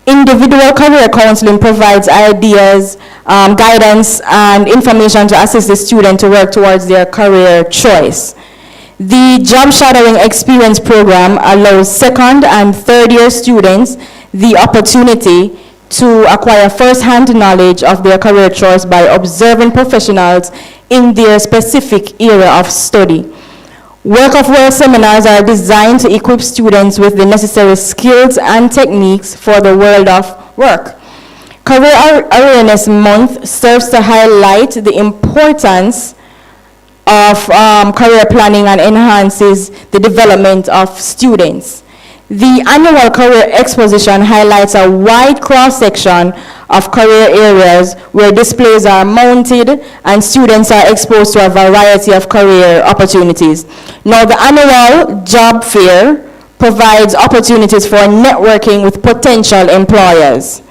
Individual career counseling provides ideas, guidance, and information to assist the student to work towards their career choice. The Job Shadowing Experience Program allows second and third-year students the opportunity to acquire first-hand knowledge of their career choice by observing professionals in their specific area of study. Work of Work seminars are designed to equip students with the necessary skills and techniques for the world of work. Career Awareness Month serves to highlight the importance of career planning and enhances the development of students. The annual career exposition highlights a wide cross-section of career areas where displays are mounted and students are exposed to a variety of career opportunities. Now, the annual job fair provides opportunities for networking with potential employers.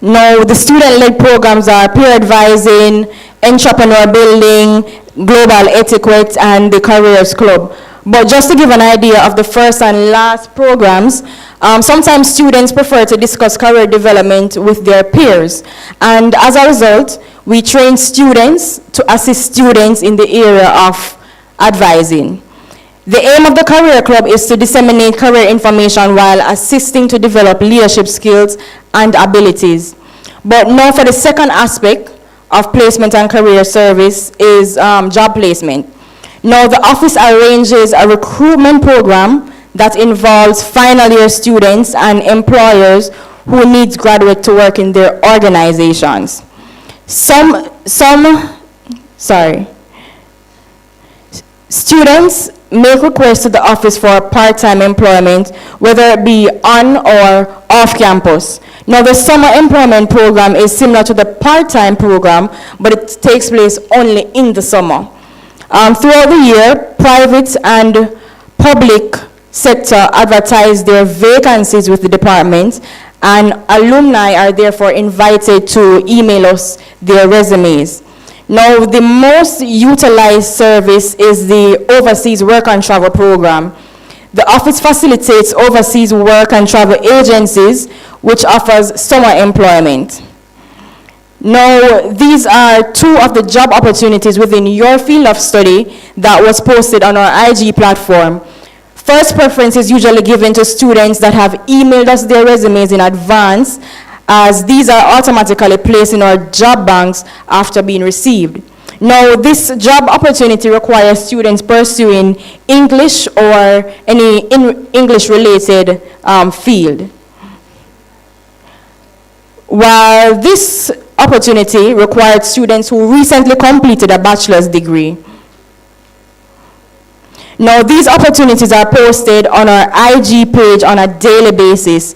Now, the student-led programs are peer advising, entrepreneur building, global etiquette, and the careers club. But just to give an idea of the first and last programs, sometimes students prefer to discuss career development with their peers. And as a result, we train students to assist students in the area of advising. The aim of the Career Club is to disseminate career information while assisting to develop leadership skills and abilities. But now for the second aspect of placement and career service is job placement. Now the office arranges a recruitment program that involves final year students and employers who need graduates to work in their organizations. Students make requests to the office for part-time employment, whether it be on or off campus. Now the summer employment program is similar to the part-time program, but it takes place only in the summer. Throughout the year, private and public sector advertise their vacancies with the department, and alumni are therefore invited to email us their resumes. Now, the most utilized service is the Overseas Work and Travel Program. The office facilitates overseas work and travel agencies, which offers summer employment. Now, these are two of the job opportunities within your field of study that was posted on our IG platform. First preference is usually given to students that have emailed us their resumes in advance, as these are automatically placed in our job banks after being received. Now, this job opportunity requires students pursuing English or any English-related field. While this opportunity required students who recently completed a bachelor's degree. Now, these opportunities are posted on our IG page on a daily basis.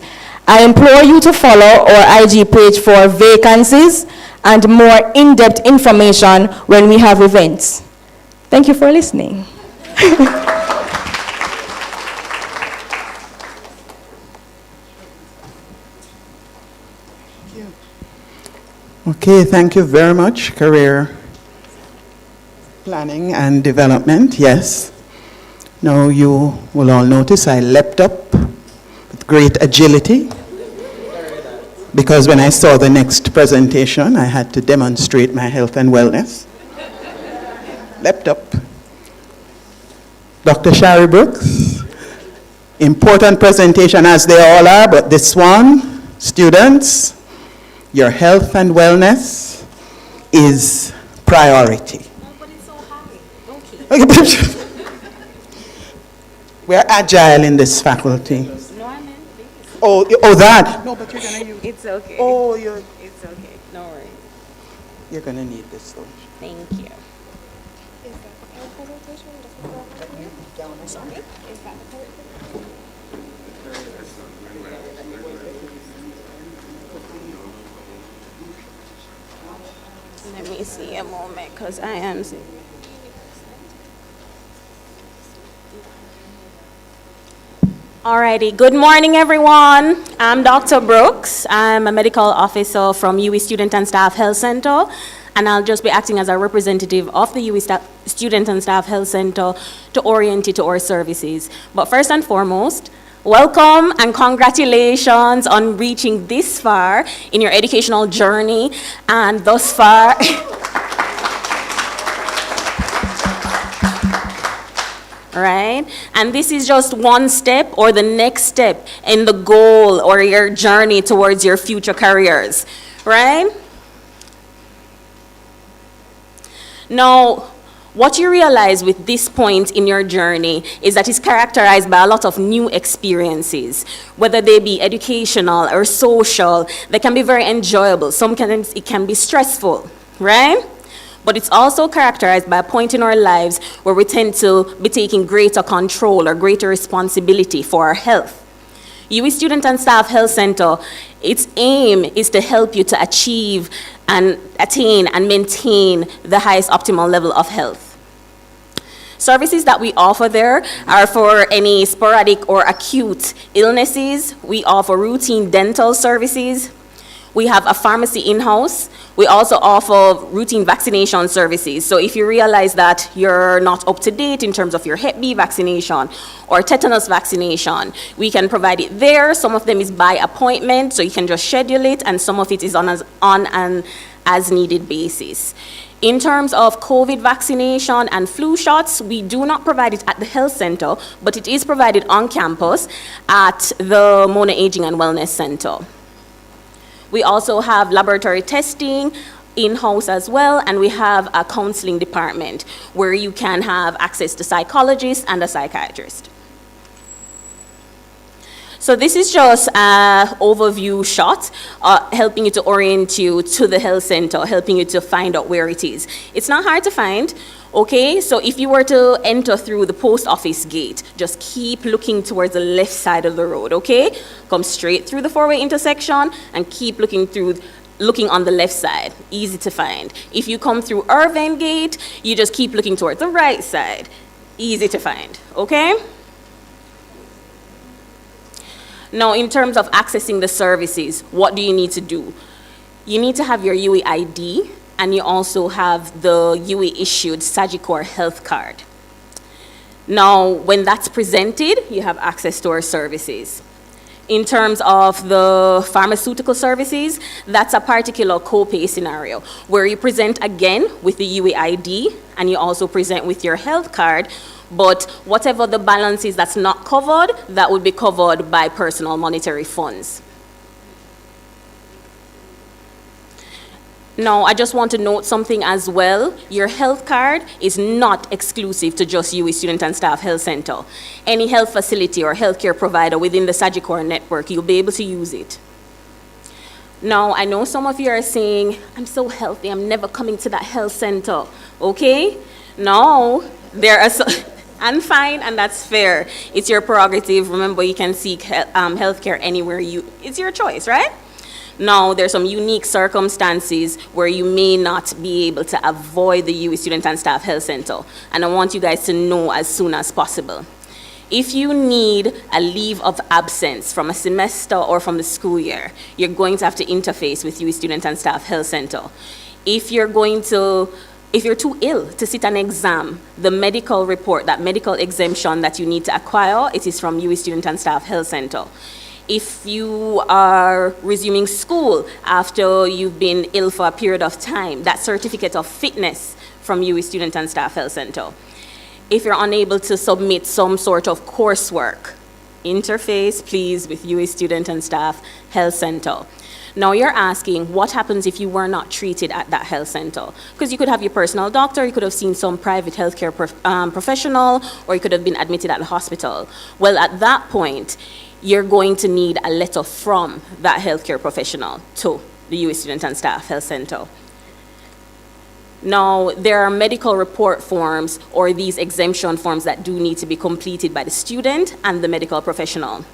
I implore you to follow our IG page for vacancies and more in-depth information when we have events. Thank you for listening. Okay, thank you very much. Career planning and development, yes. Now you will all notice I leapt up with great agility because when I saw the next presentation, I had to demonstrate my health and wellness. Leapt up. Dr. Shari Brooks, important presentation as they all are, but this one, students, your health and wellness is priority. But it's so high. Okay. We're agile in this faculty. No, I meant this. Oh, that. No, but you're gonna use. It's okay. Oh, It's okay. No worries. You're gonna need this, though. Thank you. Is that the presentation? Sorry? Is that the presentation? Let me see a moment, because I am sick. Alrighty, good morning everyone. I'm Dr. Brooks. I'm a medical officer from UWI Student and Staff Health Center, and I'll just be acting as a representative of the UWI Student and Staff Health Center to orient you to our services. But first and foremost, welcome and congratulations on reaching this far in your educational journey, and thus far, right? And this is just one step or the next step in the goal or your journey towards your future careers, right? Now, what you realize with this point in your journey is that it's characterized by a lot of new experiences, whether they be educational or social. They can be very enjoyable. Sometimes it can be stressful, right? But it's also characterized by a point in our lives where we tend to be taking greater control or greater responsibility for our health. UWI Student and Staff Health Center, its aim is to help you to achieve and attain and maintain the highest optimal level of health. Services that we offer there are for any sporadic or acute illnesses. We offer routine dental services. We have a pharmacy in-house. We also offer routine vaccination services. So if you realize that you're not up to date in terms of your Hep B vaccination or tetanus vaccination, we can provide it there. Some of them is by appointment, so you can just schedule it, and some of it is on an as-needed basis. In terms of COVID vaccination and flu shots, we do not provide it at the health center, but it is provided on campus at the Mona Aging and Wellness Center. We also have laboratory testing in-house as well, and we have a counseling department where you can have access to psychologists and a psychiatrist. So this is just an overview shot, helping you to orient you to the health center, helping you to find out where it is. It's not hard to find. Okay, so if you were to enter through the post office gate, just keep looking towards the left side of the road, okay? Come straight through the four-way intersection and keep looking on the left side. Easy to find. If you come through Irvine Gate, you just keep looking towards the right side. Easy to find, okay? Now, in terms of accessing the services, what do you need to do? You need to have your UWI ID, and you also have the UWI issued Sagicor health card. Now, when that's presented, you have access to our services. In terms of the pharmaceutical services, that's a particular copay scenario where you present again with the UWI ID, and you also present with your health card, But whatever the balance is that's not covered, that would be covered by personal monetary funds. Now, I just want to note something as well. Your health card is not exclusive to just UWI Student and Staff Health Center. Any health facility or healthcare provider within the Sagicor network, you'll be able to use it. Now, I know some of you are saying, I'm so healthy, I'm never coming to that health center, okay? No, there are and fine, and that's fair. It's your prerogative. Remember, you can seek healthcare anywhere it's your choice, right? Now, there's some unique circumstances where you may not be able to avoid the UWI Student and Staff Health Center, and I want you guys to know as soon as possible. If you need a leave of absence from a semester or from the school year, you're going to have to interface with UWI Student and Staff Health Center. If you're too ill to sit an exam, the medical report, that medical exemption that you need to acquire, it is from UWI Student and Staff Health Center. If you are resuming school after you've been ill for a period of time, that certificate of fitness from UWI Student and Staff Health Center. If you're unable to submit some sort of coursework, interface, please, with UWI Student and Staff Health Center. Now you're asking, what happens if you were not treated at that health center? Because you could have your personal doctor, you could have seen some private healthcare professional, or you could have been admitted at the hospital. Well, at that point, you're going to need a letter from that healthcare professional to the UWI Student and Staff Health Center. Now, there are medical report forms or these exemption forms that do need to be completed by the student and the medical professional.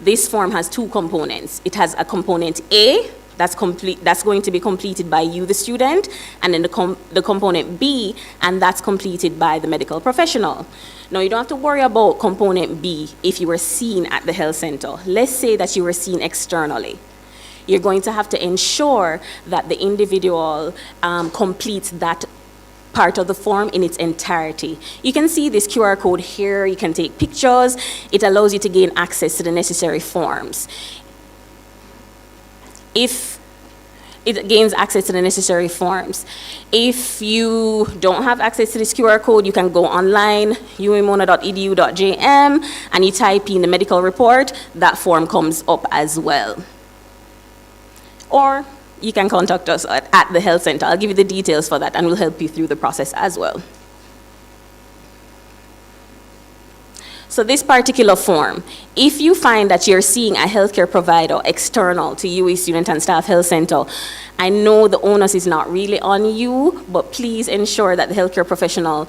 This form has two components. It has a component A that's going to be completed by you, the student, and then the component B, and that's completed by the medical professional. Now, you don't have to worry about component B if you were seen at the health center. Let's say that you were seen externally. You're going to have to ensure that the individual completes that part of the form in its entirety. You can see this QR code here. You can take pictures. It allows you to gain access to the necessary forms. If it gains access to the necessary forms. If you don't have access to this QR code, you can go online, uwimona.edu.jm, and you type in the medical report. That form comes up as well. Or you can contact us at the health center. I'll give you the details for that, and we'll help you through the process as well. So this particular form, if you find that you're seeing a healthcare provider external to UWI Student and Staff Health Center, I know the onus is not really on you, but please ensure that the healthcare professional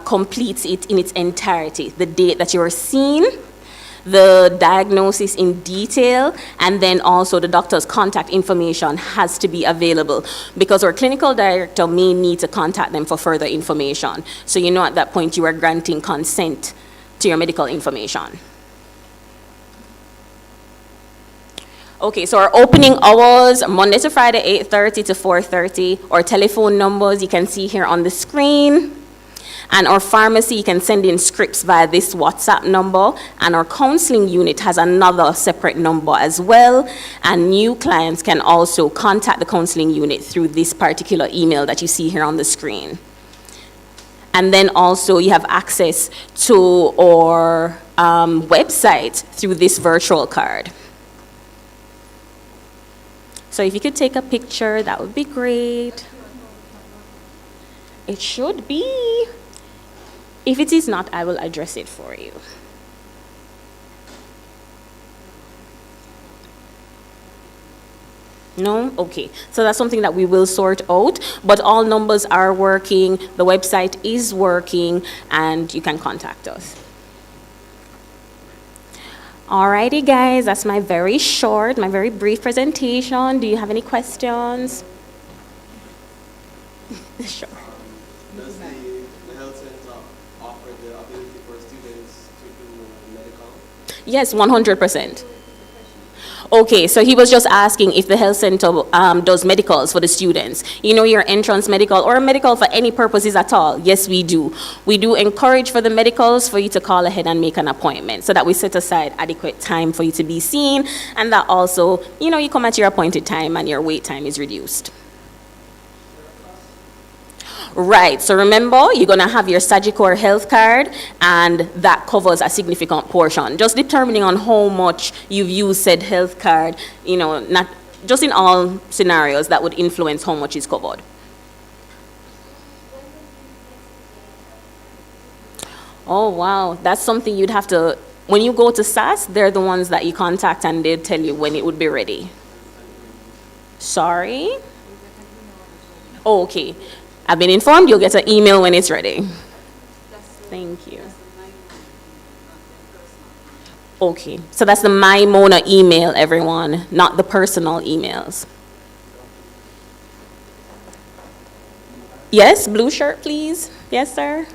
completes it in its entirety. The date that you are seen, the diagnosis in detail, and then also the doctor's contact information has to be available, because our clinical director may need to contact them for further information. So you know at that point you are granting consent to your medical information. Okay, so our opening hours, Monday to Friday, 8:30 to 4:30. Our telephone numbers you can see here on the screen. And our pharmacy, you can send in scripts via this WhatsApp number. And our counseling unit has another separate number as well. And new clients can also contact the counseling unit through this particular email that you see here on the screen. And then also you have access to our website through this virtual card. So if you could take a picture, that would be great. It should be. If it is not, I will address it for you. No? Okay. So that's something that we will sort out, but all numbers are working, the website is working, and you can contact us. Alrighty guys, that's my very short, my very brief presentation. Do you have any questions? Sure. Does the health center offer the ability for students to do medical? Yes, 100%. Okay, so he was just asking if the health center does medicals for the students. You know, your entrance medical or medical for any purposes at all. Yes, we do. We do encourage for the medicals for you to call ahead and make an appointment so that we set aside adequate time for you to be seen, and that also, you know, you come at your appointed time and your wait time is reduced. Right, so remember, you're going to have your Sagicor health card, and that covers a significant portion. Just determining on how much you've used said health card, you know, not just in all scenarios, that would influence how much is covered. Oh, wow, that's something you'd have to, when you go to SAS, they're the ones that you contact and they'll tell you when it would be ready. Sorry? Oh, okay. I've been informed you'll get an email when it's ready. Thank you. Okay, so that's the My Mona email, everyone, not the personal emails. Yes, blue shirt, please. Yes, sir.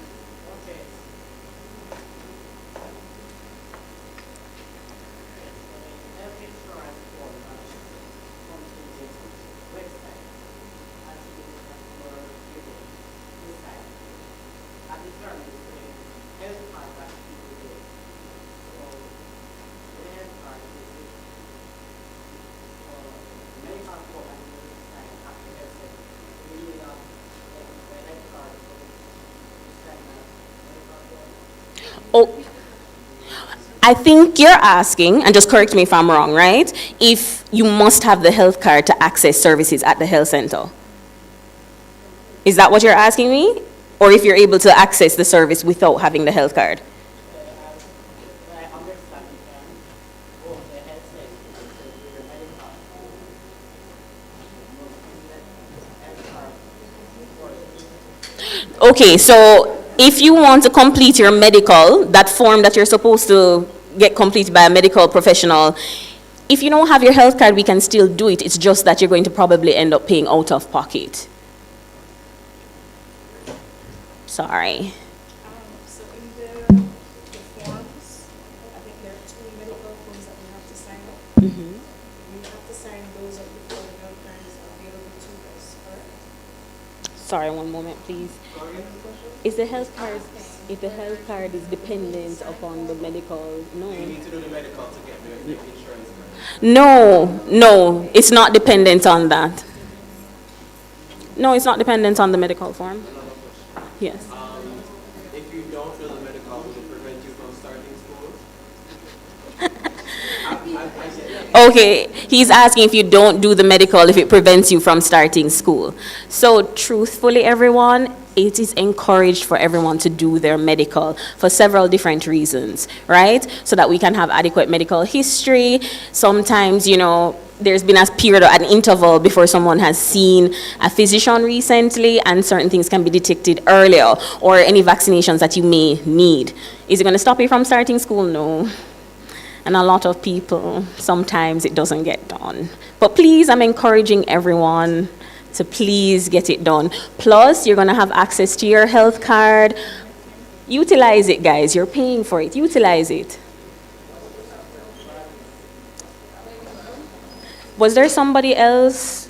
Oh, I think you're asking, and just correct me if I'm wrong, right? If you must have the health card to access services at the health center. Is that what you're asking me? Or if you're able to access the service without having the health card? Okay, so if you want to complete your medical, that form that you're supposed to get completed by a medical professional, if you don't have your health card, we can still do it. It's just that you're going to probably end up paying out of pocket. Sorry. So in the forms, I think there are 2 medical forms that we have to sign up. Mm-hmm. We have to sign those up before the health card is available to us, correct? Sorry, one moment, please. Is the health card, if the health card is dependent upon the medical, no. You need to do the medical to get the insurance card. No, it's not dependent on that. No, it's not dependent on the medical form. Yes. If you don't fill the medical, will it prevent you from starting school? Okay, he's asking if you don't do the medical, if it prevents you from starting school. So truthfully, everyone, it is encouraged for everyone to do their medical for several different reasons, right? So that we can have adequate medical history. Sometimes, you know, there's been a period, an interval before someone has seen a physician recently, and certain things can be detected earlier, or any vaccinations that you may need. Is it going to stop you from starting school? No. And a lot of people, sometimes it doesn't get done. But please, I'm encouraging everyone to please get it done. Plus, you're going to have access to your health card. Utilize it, guys. You're paying for it. Utilize it. Was there somebody else?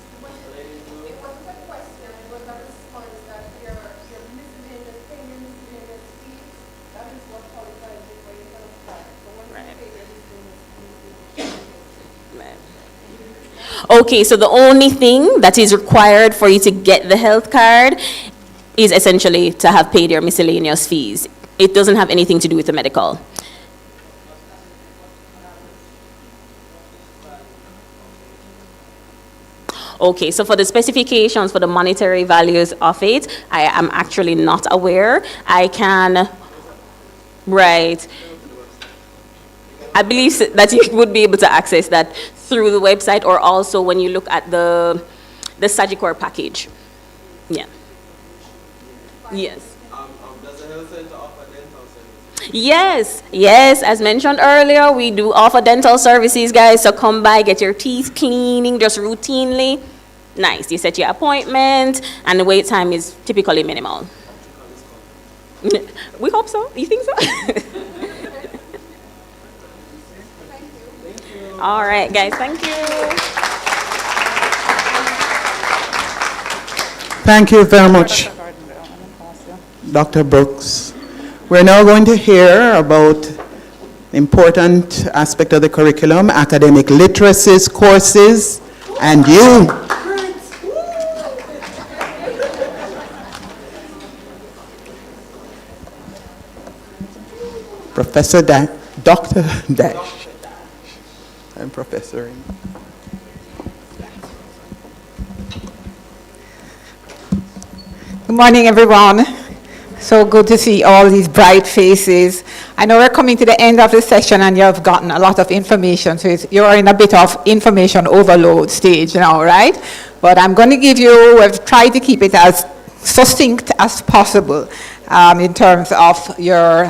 Okay, so the only thing that is required for you to get the health card is essentially to have paid your miscellaneous fees. It doesn't have anything to do with the medical. Okay, so for the specifications for the monetary values of it, I am actually not aware. I can, right. I believe that you would be able to access that through the website, or also when you look at the Sagicor package. Yeah. Yes. Does the health center offer dental services? Yes, as mentioned earlier, we do offer dental services, guys, so come by, get your teeth cleaning just routinely. Nice, you set your appointment, and the wait time is typically minimal. We hope so. You think so? All right, guys, thank you. Thank you very much, Dr. Brooks. We're now going to hear about important aspect of the curriculum, academic literacies, courses, and you. Professor Dash, Dr. Dash. I'm professoring. Good morning, everyone. So good to see all these bright faces. I know we're coming to the end of the session and you've gotten a lot of information, so you're in a bit of information overload stage now, right? But I'm going to give you, we've tried to keep it as succinct as possible in terms of your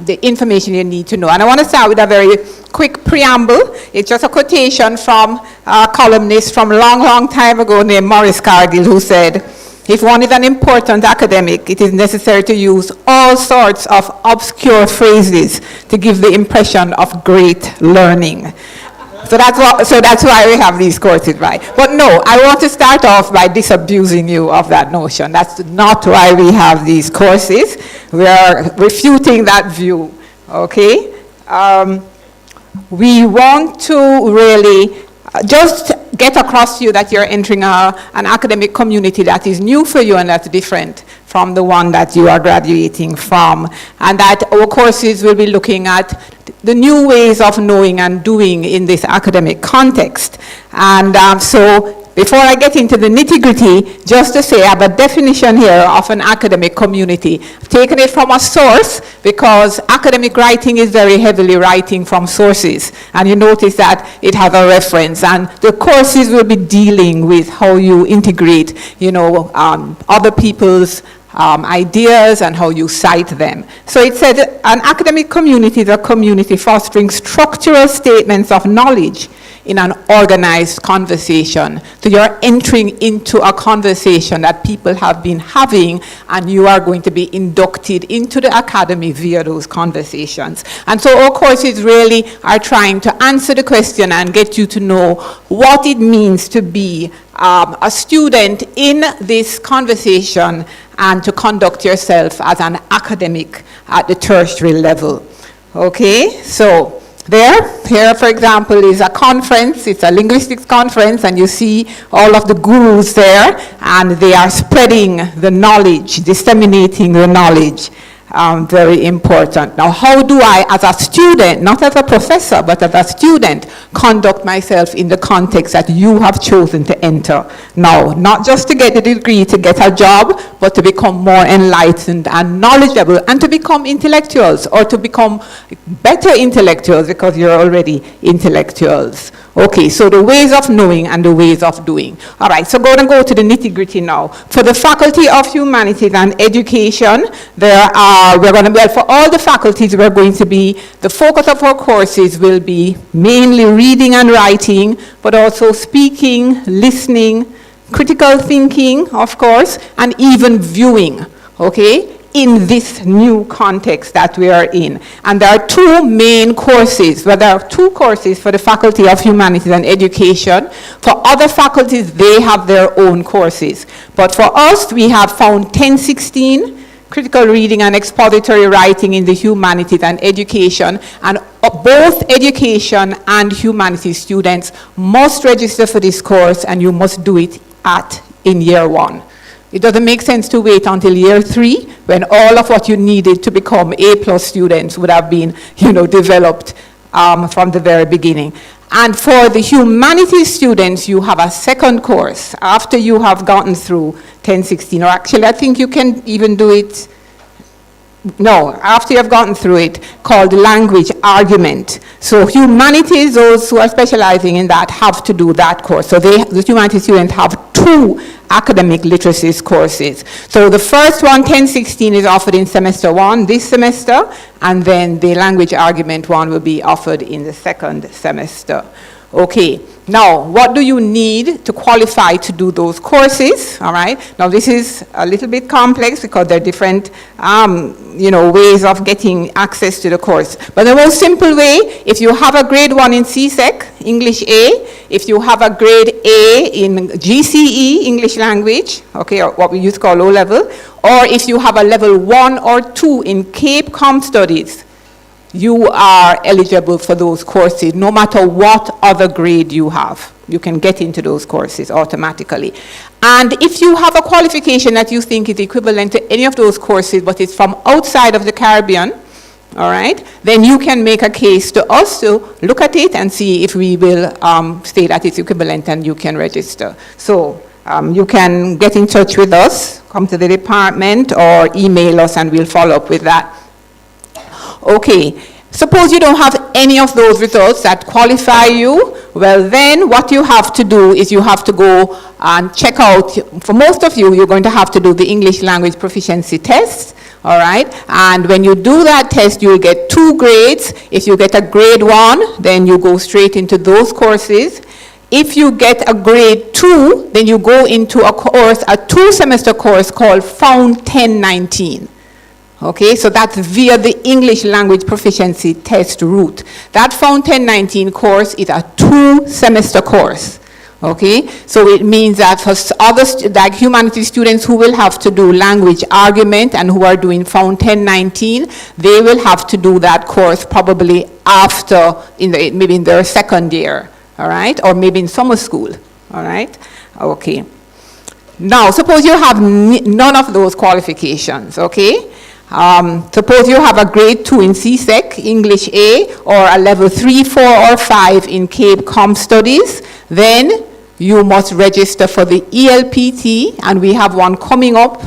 the information you need to know. And I want to start with a very quick preamble. It's just a quotation from a columnist from a long, long time ago named Maurice Cargill, who said, "If one is an important academic, it is necessary to use all sorts of obscure phrases to give the impression of great learning." So that's why we have these courses, right? But no, I want to start off by disabusing you of that notion. That's not why we have these courses. We are refuting that view, okay? We want to really just get across to you that you're entering an academic community that is new for you and that's different from the one that you are graduating from, and that our courses will be looking at the new ways of knowing and doing in this academic context. And so before I get into the nitty-gritty, just to say I have a definition here of an academic community. I've taken it from a source because academic writing is very heavily writing from sources. And you notice that it has a reference. And the courses will be dealing with how you integrate, other people's ideas and how you cite them. So it said an academic community is a community fostering structural statements of knowledge in an organized conversation. So you're entering into a conversation that people have been having, and you are going to be inducted into the academy via those conversations. And so our courses really are trying to answer the question and get you to know what it means to be a student in this conversation and to conduct yourself as an academic at the tertiary level. Okay, so here, for example, is a conference. It's a linguistics conference, and you see all of the gurus there, and they are spreading the knowledge, disseminating the knowledge. Very important. Now, how do I, as a student, not as a professor, but as a student, conduct myself in the context that you have chosen to enter? Now, not just to get a degree, to get a job, but to become more enlightened and knowledgeable, and to become intellectuals, or to become better intellectuals, because you're already intellectuals. Okay, so the ways of knowing and the ways of doing. All right, so we're going to go to the nitty-gritty now. For the Faculty of Humanities and Education, for all the faculties, we're going to be, the focus of our courses will be mainly reading and writing, but also speaking, listening, critical thinking, of course, and even viewing, okay? In this new context that we are in. And there are two main courses. Well, there are two courses for the Faculty of Humanities and Education. For other faculties, they have their own courses. But for us, we have found 1016, Critical Reading and Expository Writing in the Humanities and Education. And both education and humanities students must register for this course, and you must do it in year one. It doesn't make sense to wait until year 3 when all of what you needed to become A+ students would have been, developed from the very beginning. And for the humanities students, you have a second course after you have gotten through 1016, or actually I think you can even do it, after you have gotten through it, called language argument. So humanities, those who are specializing in that, have to do that course. So the humanities students have 2 academic literacies courses. So the first one, 1016, is offered in semester 1 this semester, and then the language argument one will be offered in the second semester. Okay, now what do you need to qualify to do those courses? All right, now this is a little bit complex because there are different ways of getting access to the course. But the most simple way, if you have a grade 1 in CSEC, English A, if you have a grade A in GCE, English language, okay, or what we used to call O-level, or if you have a level 1 or 2 in Cape Com Studies, you are eligible for those courses, no matter what other grade you have. You can get into those courses automatically. And if you have a qualification that you think is equivalent to any of those courses, but it's from outside of the Caribbean, all right, then you can make a case to us to look at it and see if we will state that it's equivalent and you can register. So you can get in touch with us, come to the department, or email us and we'll follow up with that. Okay, suppose you don't have any of those results that qualify you. Well, then what you have to do is you have to go and check out, for most of you, you're going to have to do the English language proficiency test, all right? And when you do that test, you'll get 2 grades. If you get a grade 1, then you go straight into those courses. If you get a grade 2, then you go into a course, a 2-semester course called Found 1019. Okay, so that's via the English language proficiency test route. That Found 1019 course is a 2-semester course. Okay, so it means that for other like humanities students who will have to do language argument and who are doing Found 1019, they will have to do that course probably after, maybe in their second year, all right, or maybe in summer school, all right, okay. Now, suppose you have none of those qualifications, okay? Suppose you have a grade 2 in CSEC, English A, or a level 3, 4, or 5 in Cape Com Studies, then you must register for the ELPT, and we have one coming up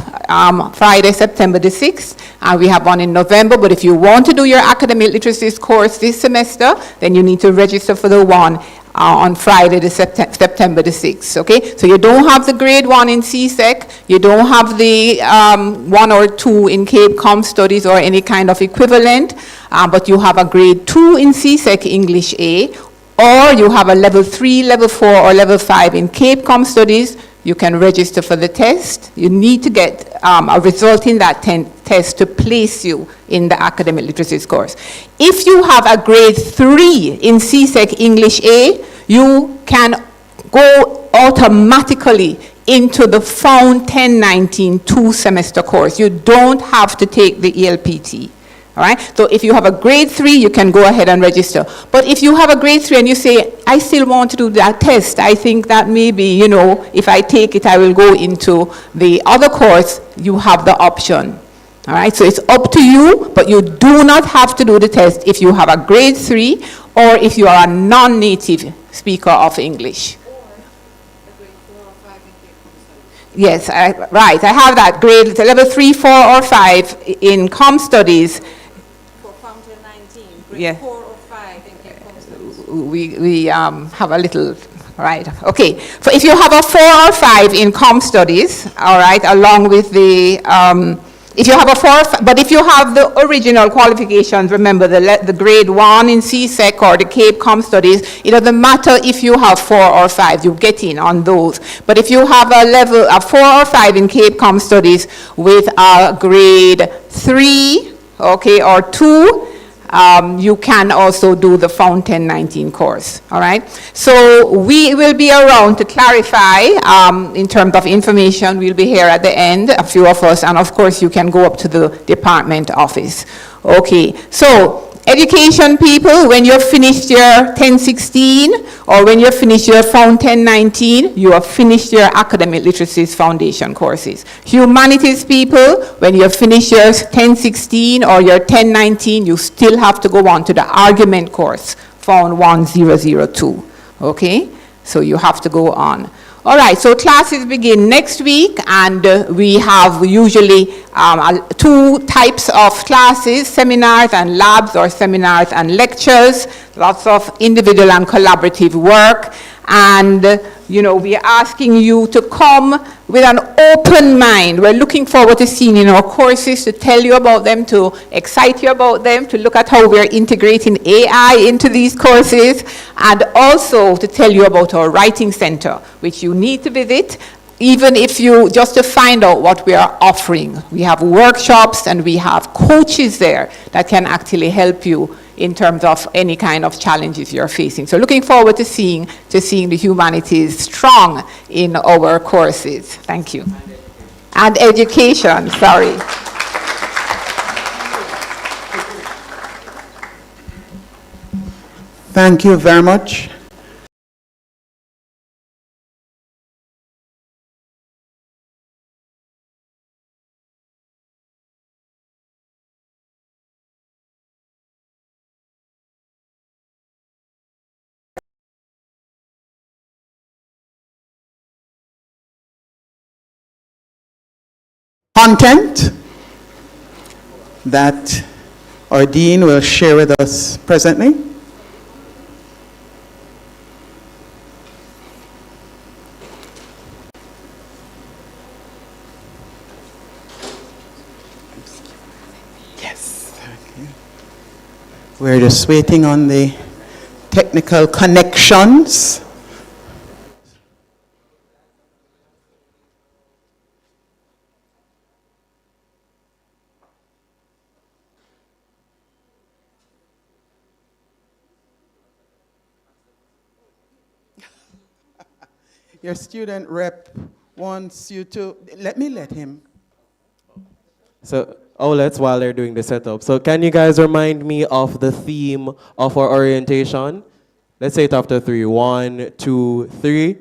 Friday, September the 6th, and we have one in November. But if you want to do your academic literacy course this semester, then you need to register for the one on Friday, September the 6th, okay? So you don't have the grade 1 in CSEC, you don't have the 1 or 2 in Cape Com Studies or any kind of equivalent, but you have a grade 2 in CSEC English A, or you have a level 3, level 4, or level 5 in Cape Com Studies. You can register for the test. You need to get a result in that test to place you in the academic literacy course. If you have a grade 3 in CSEC English A, you can go automatically into the Found 1019 2-semester course. You don't have to take the ELPT. All right, so if you have a grade 3, you can go ahead and register. But if you have a grade 3 and you say, I still want to do that test, I think that maybe, you know, if I take it, I will go into the other course, you have the option. All right, so it's up to you, but you do not have to do the test if you have a grade 3 or if you are a non-native speaker of English. Yes, right, I have that grade, level 3, 4, or 5 in Com Studies. Yeah. 4 or 5 in Cape Com Studies. We have a little, right, okay. So if you have a 4 or 5 in Com Studies, all right, along with the, if you have a 4 or 5, but if you have the original qualifications, remember the grade 1 in CSEC or the Cape Com Studies, it doesn't matter if you have 4 or 5, you get in on those. But if you have a 4 or 5 in Cape Com Studies with a grade 3, okay, or 2, you can also do the Found 1019 course, all right? So we will be around to clarify in terms of information. We'll be here at the end, a few of us, and of course you can go up to the department office. Okay, so education people, when you've finished your 1016 or when you've finished your Found 1019, you have finished your academic literacy foundation courses. Humanities people, when you've finished your 1016 or your 1019, you still have to go on to the argument course, Found 1002, okay? So you have to go on. All right, so classes begin next week, and we have usually 2 types of classes, seminars and labs, or seminars and lectures, lots of individual and collaborative work, and you know, we are asking you to come with an open mind. We're looking forward to seeing you in our courses, to tell you about them, to excite you about them, to look at how we're integrating AI into these courses, and also to tell you about our writing center, which you need to visit, even if you, just to find out what we are offering. We have workshops and we have coaches there that can actually help you in terms of any kind of challenges you're facing. So looking forward to seeing the humanities strong in our courses. Thank you. And education, sorry. Thank you very much. content that our dean will share with us presently. Yes, okay. We're just waiting on the technical connections. Your student rep wants you to, let him. So, let's while they're doing the setup. So can you guys remind me of the theme of our orientation? Let's say it after 3. 1, 2, 3.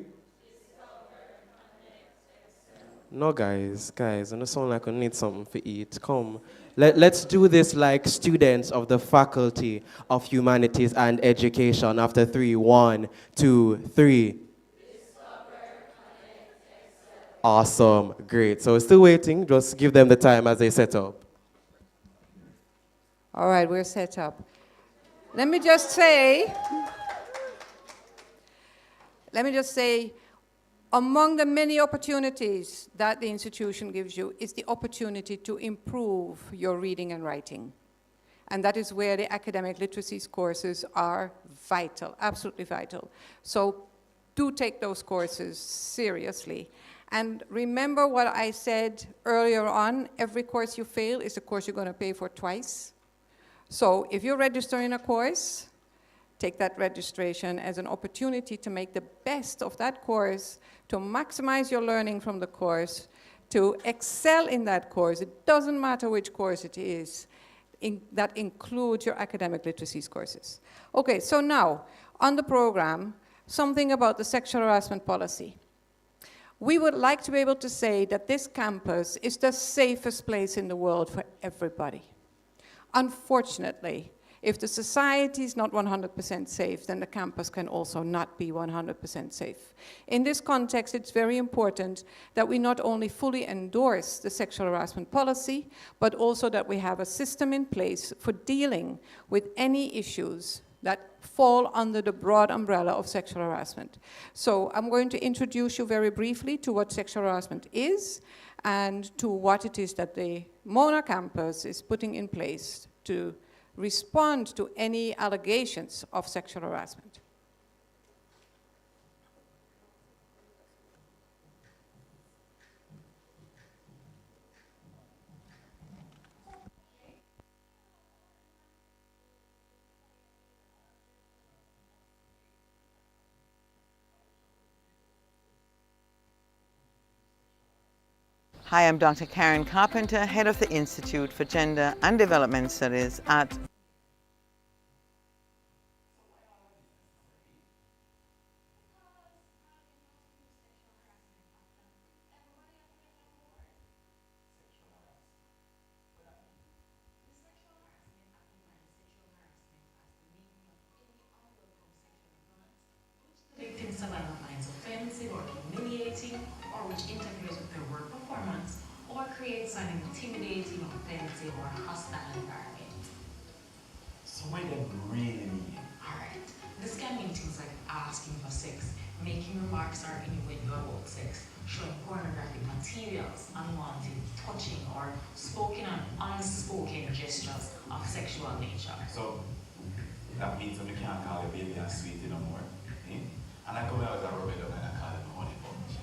No, guys, I don't sound like I need something to eat. Come. Let's do this like students of the Faculty of Humanities and Education after 3. 1, 2, 3. Awesome, great. So we're still waiting. Just give them the time as they set up. All right, we're set up. Let me just say, among the many opportunities that the institution gives you is the opportunity to improve your reading and writing. And that is where the academic literacy courses are vital, absolutely vital. So do take those courses seriously. And remember what I said earlier on, every course you fail is a course you're going to pay for twice. So if you're registering a course, take that registration as an opportunity to make the best of that course, to maximize your learning from the course, to excel in that course. It doesn't matter which course it is. That includes your academic literacy courses. Okay, so now, on the program, something about the sexual harassment policy. We would like to be able to say that this campus is the safest place in the world for everybody. Unfortunately, if the society is not 100% safe, then the campus can also not be 100% safe. In this context, it's very important that we not only fully endorse the sexual harassment policy, but also that we have a system in place for dealing with any issues that fall under the broad umbrella of sexual harassment. So I'm going to introduce you very briefly to what sexual harassment is and to what it is that the Mona campus is putting in place to respond to any allegations of sexual harassment. Hi, I'm Dr. Karen Carpenter, head of the Institute for Gender and Development Studies at Victims survival finds offensive or humiliating, or which interferes with their work performance, or creates an intimidating, offensive, or hostile environment. So what do they really mean? Alright, this can mean things like asking for sex, making remarks or innuendo about sex, showing pornographic materials, unwanted touching, or spoken and unspoken gestures of sexual nature. So that means that we can't call your baby and sweetie no more. Eh? And I come out with a rub it up and I call it honey punch.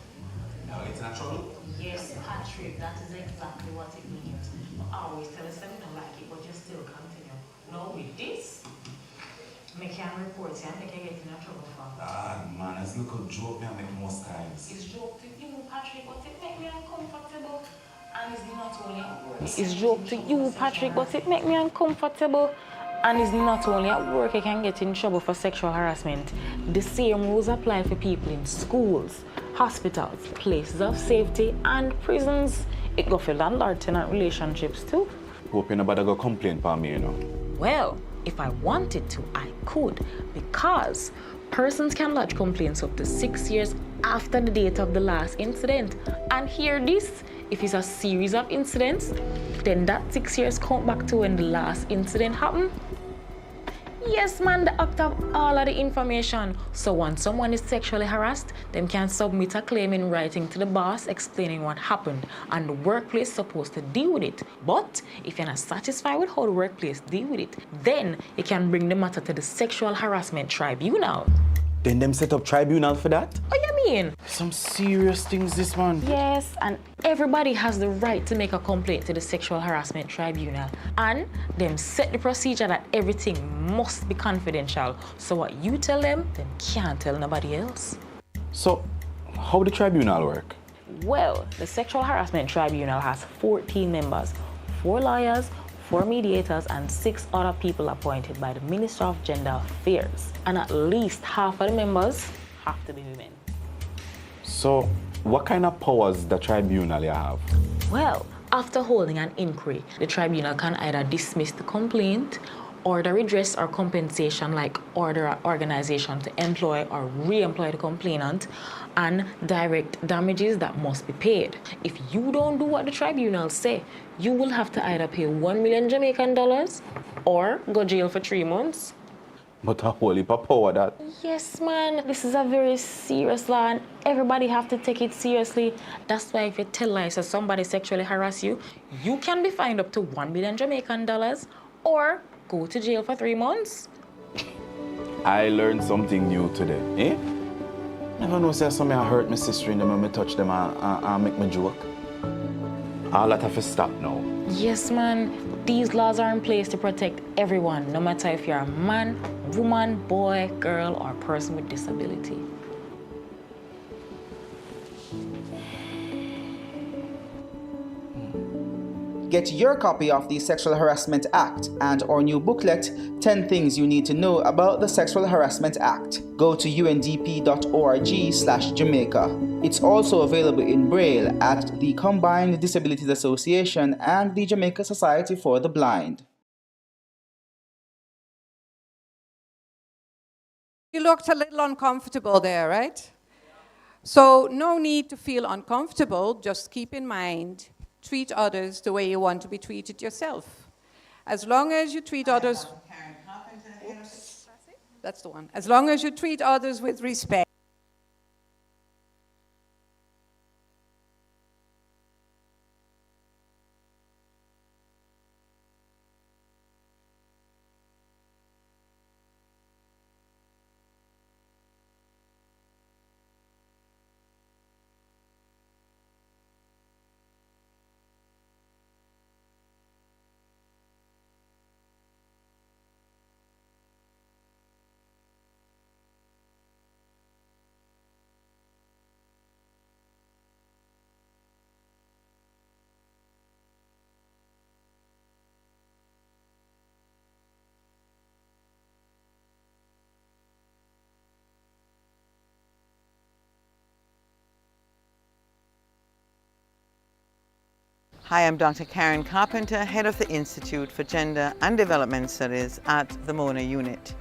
Now it's not trouble? Yes, Patrick, that is exactly what it means. I always tell us that we don't like it, but you still continue. No, with this, I can report you and I can get in trouble for. Ah, man, it's a little joke me I make most times. It's joke to you, Patrick, but it make me uncomfortable. And it's not only at work. It's joke to you, Patrick, but it make me uncomfortable. And it's not only at work you can get in trouble for sexual harassment. The same rules apply for people in schools, hospitals, places of safety, and prisons. It go for landlord-tenant relationships too. Hope you nobody go complain about me, you know. Well, if I wanted to, I could, because Persons can lodge complaints up to 6 years after the date of the last incident. And hear this, if it's a series of incidents, then that 6 years count back to when the last incident happened. Yes, man, the act of all of the information. So once someone is sexually harassed, them can submit a claim in writing to the boss explaining what happened, and the workplace is supposed to deal with it. But if you're not satisfied with how the workplace deal with it, then you can bring the matter to the Sexual Harassment Tribunal. Then them set up tribunal for that? What you mean? Some serious things, this man. Yes, and everybody has the right to make a complaint to the Sexual Harassment Tribunal. And them set the procedure that everything must be confidential. So what you tell them can't tell nobody else. So, how the tribunal work? Well, the Sexual Harassment Tribunal has 14 members, 4 lawyers, 4 mediators, and 6 other people appointed by the Minister of Gender Affairs. And at least half of the members have to be women. So, what kind of powers the tribunal you have? Well, after holding an inquiry, the tribunal can either dismiss the complaint, order redress or compensation, like order an organization to employ or re-employ the complainant, and direct damages that must be paid. If you don't do what the tribunal say, you will have to either pay 1 million Jamaican dollars or go jail for 3 months. But a whole heap of power that. Yes, man, this is a very serious law and everybody have to take it seriously. That's why if you tell lies or somebody sexually harass you, you can be fined up to 1 million Jamaican dollars or go to jail for 3 months. I learned something new today, eh? Never know say somebody hurt my sister in them when me touch them and make me joke. All that have to stop now. Yes, man. These laws are in place to protect everyone, no matter if you're a man, woman, boy, girl, or person with disability. Get your copy of the Sexual Harassment Act and our new booklet, 10 Things You Need to Know About the Sexual Harassment Act. Go to undp.org/Jamaica. It's also available in Braille at the Combined Disabilities Association and the Jamaica Society for the Blind. You looked a little uncomfortable there, right? So no need to feel uncomfortable, just keep in mind, treat others the way you want to be treated yourself. As long as you treat others... Oops, that's the one. As long as you treat others with respect. Hi, I'm Dr. Karen Carpenter, Head of the Institute for Gender and Development Studies at the MONA unit.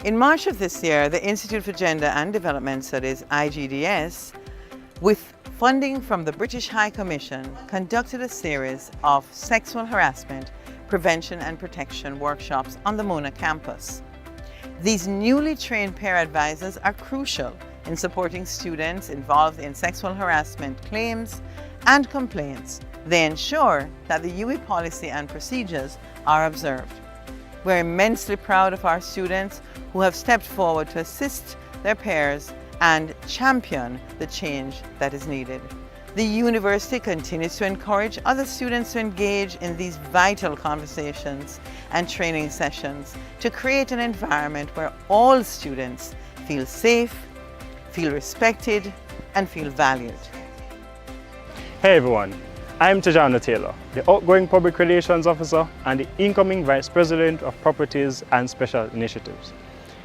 In March of this year, the Institute for Gender and Development Studies, IGDS, with funding from the British High Commission, conducted a series of sexual harassment, prevention and protection workshops on the MONA campus. These newly trained peer advisors are crucial in supporting students involved in sexual harassment claims and complaints. They ensure that the UE policy and procedures are observed. We're immensely proud of our students who have stepped forward to assist their peers and champion the change that is needed. The university continues to encourage other students to engage in these vital conversations and training sessions to create an environment where all students feel safe, feel respected, and feel valued. Hey everyone, I'm Tajana Taylor, the outgoing Public Relations Officer and the incoming Vice President of Properties and Special Initiatives.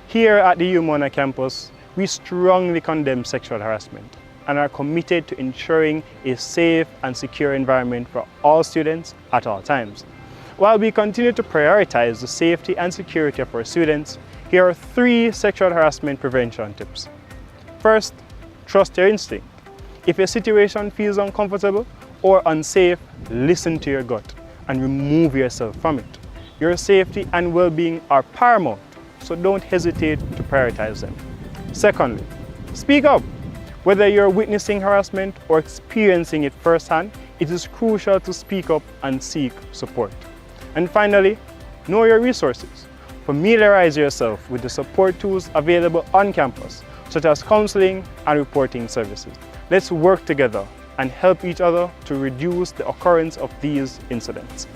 Here at the UMONA campus, we strongly condemn sexual harassment and are committed to ensuring a safe and secure environment for all students at all times. While we continue to prioritize the safety and security of our students, Here are 3 sexual harassment prevention tips. First, trust your instinct. If a situation feels uncomfortable or unsafe, listen to your gut and remove yourself from it. Your safety and well-being are paramount, so don't hesitate to prioritize them. Secondly, speak up. Whether you're witnessing harassment or experiencing it firsthand, it is crucial to speak up and seek support. And finally, know your resources. Familiarize yourself with the support tools available on campus, such as counseling and reporting services. Let's work together and help each other to reduce the occurrence of these incidents.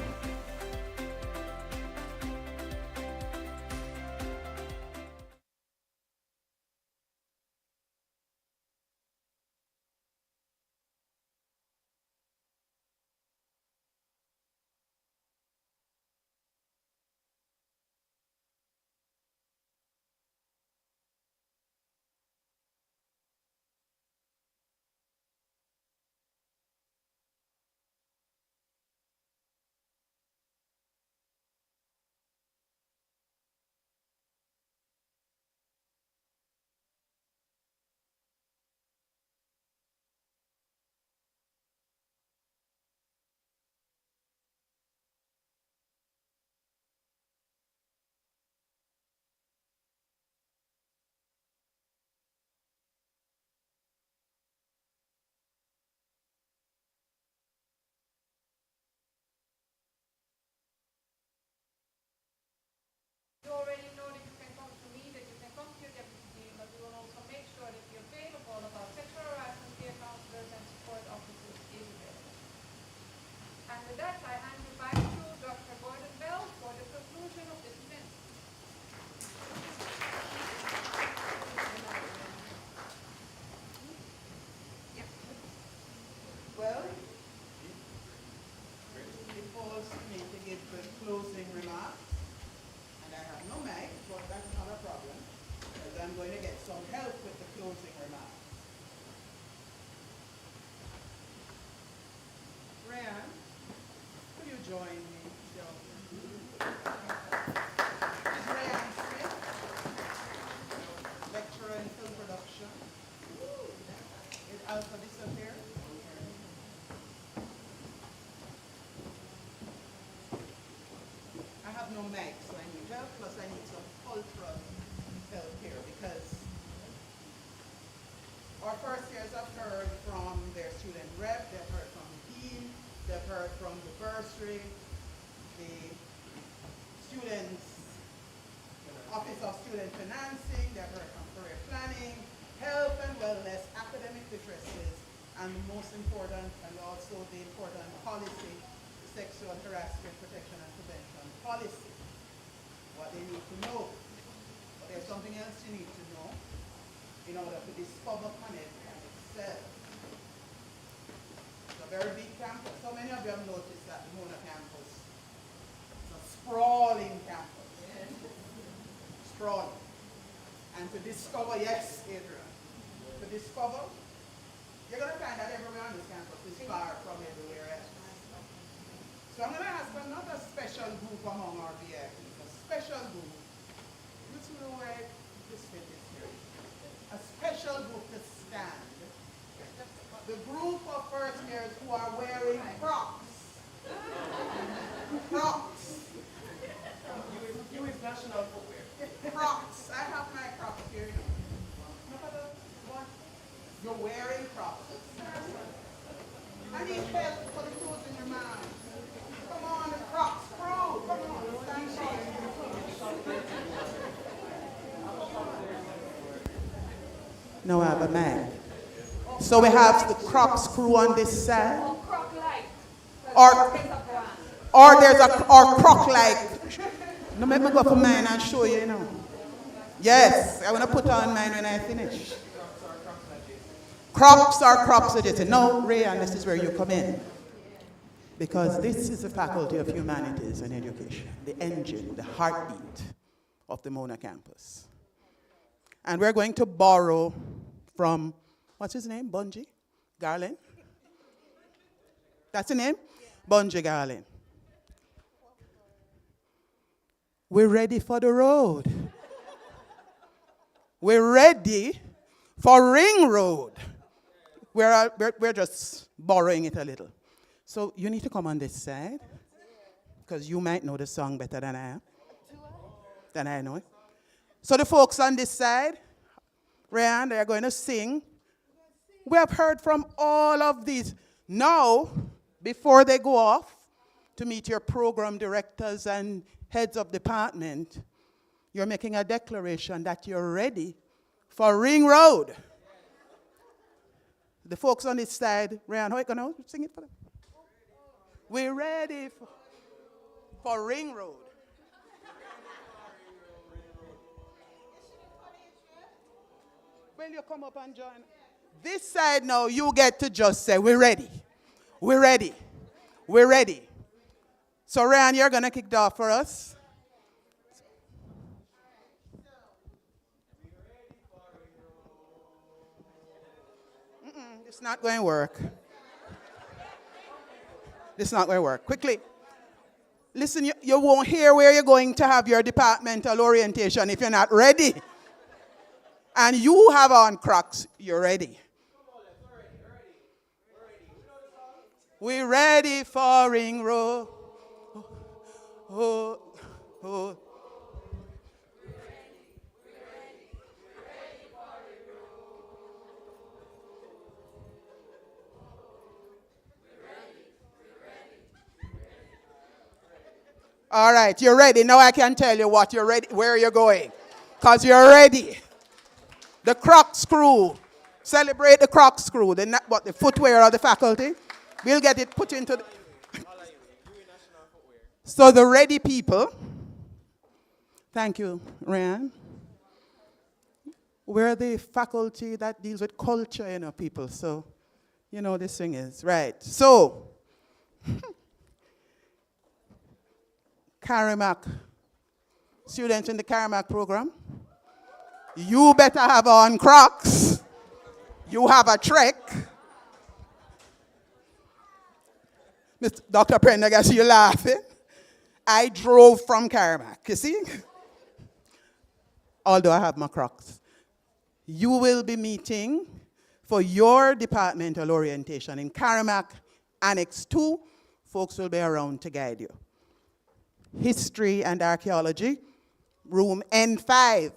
You already know that you can come to me, that you can come to your deputy dean, but we will also make sure that the available of our sexual harassment care counselors and support officers is available. And with that, I hand you back to Dr. Gordon Bell for the conclusion of this event. Well, it falls to me to give the closing remarks. And I have no mic, but that's not a problem, because I'm going to get some help with the closing remarks. Ryan, will you join me? Ryan Smith, lecturer in film production. Is Alpha disappear? I have no mic, so I need help, plus I need some cultural help here, because our first years have heard from their student rep, they've heard from the dean, they've heard from the bursary, the students' Office of Student Financing, they've heard from career planning, health and wellness, academic literacies, and the most important, and also the important policy, the sexual harassment protection and prevention policy, what they need to know. But there's something else you need to know in order to discover Connect and excel. It's a very big campus. So many of you have noticed that the Mona campus is a sprawling campus. Sprawling. And to discover, yes, Adrian, to discover, you're going to find that everywhere on this campus is far from everywhere else. So I'm going to ask another special group among our VIPs, a special group. You see the way this fit is here. A special group to stand. The group of first years who are wearing Crocs. Crocs. You is national footwear. Crocs. I have my Crocs here. Look at the one. You're wearing Crocs. I need help for the clothes in your mouth. Come on, the Crocs crew. Come on, stand up. No, I have a man. So we have the Crocs crew on this side. Or there's a croc like. No, let me go for mine and show you, you know. Yes, I want to put on mine when I finish. Crocs are crops adjacent. No, Ray, and this is where you come in. Because this is the Faculty of Humanities and Education, the engine, the heartbeat of the Mona campus. And we're going to borrow from, what's his name? Bungie Garland? That's the name? Bungie Garland. We're ready for the road. We're ready for Ring Road. We're just borrowing it a little. So you need to come on this side, because you might know the song better than I am. Than I know it. So the folks on this side, Ryan, they're going to sing. We have heard from all of these. Now, before they go off to meet your program directors and heads of department, you're making a declaration that you're ready for Ring Road. The folks on this side, Ryan, how are you going to sing it for them? We're ready for Ring Road. Will you come up and join? This side now, you get to just say, we're ready. We're ready. We're ready. So, Ryan, you're going to kick it off for us. It's not going to work. It's not going to work. Quickly. Listen, you won't hear where you're going to have your departmental orientation if you're not ready. And you have on Crocs, you're ready. We're ready for Ring Road. Oh, oh. All right, you're ready. Now I can tell you what you're ready, where you're going. Because you're ready. The Crocs crew. Celebrate the Crocs crew. The footwear of the faculty. We'll get it put into the... So the ready people. Thank you, Ryan. We're the faculty that deals with culture, people. So, this thing is. Right. So, Karamak, students in the Karamak program, you better have on Crocs. You have a trek. Dr. Prendergast, you're laughing. I drove from Karamak, you see? Although I have my Crocs. You will be meeting for your departmental orientation in Karamak, Annex 2. Folks will be around to guide you. History and Archaeology, room N5.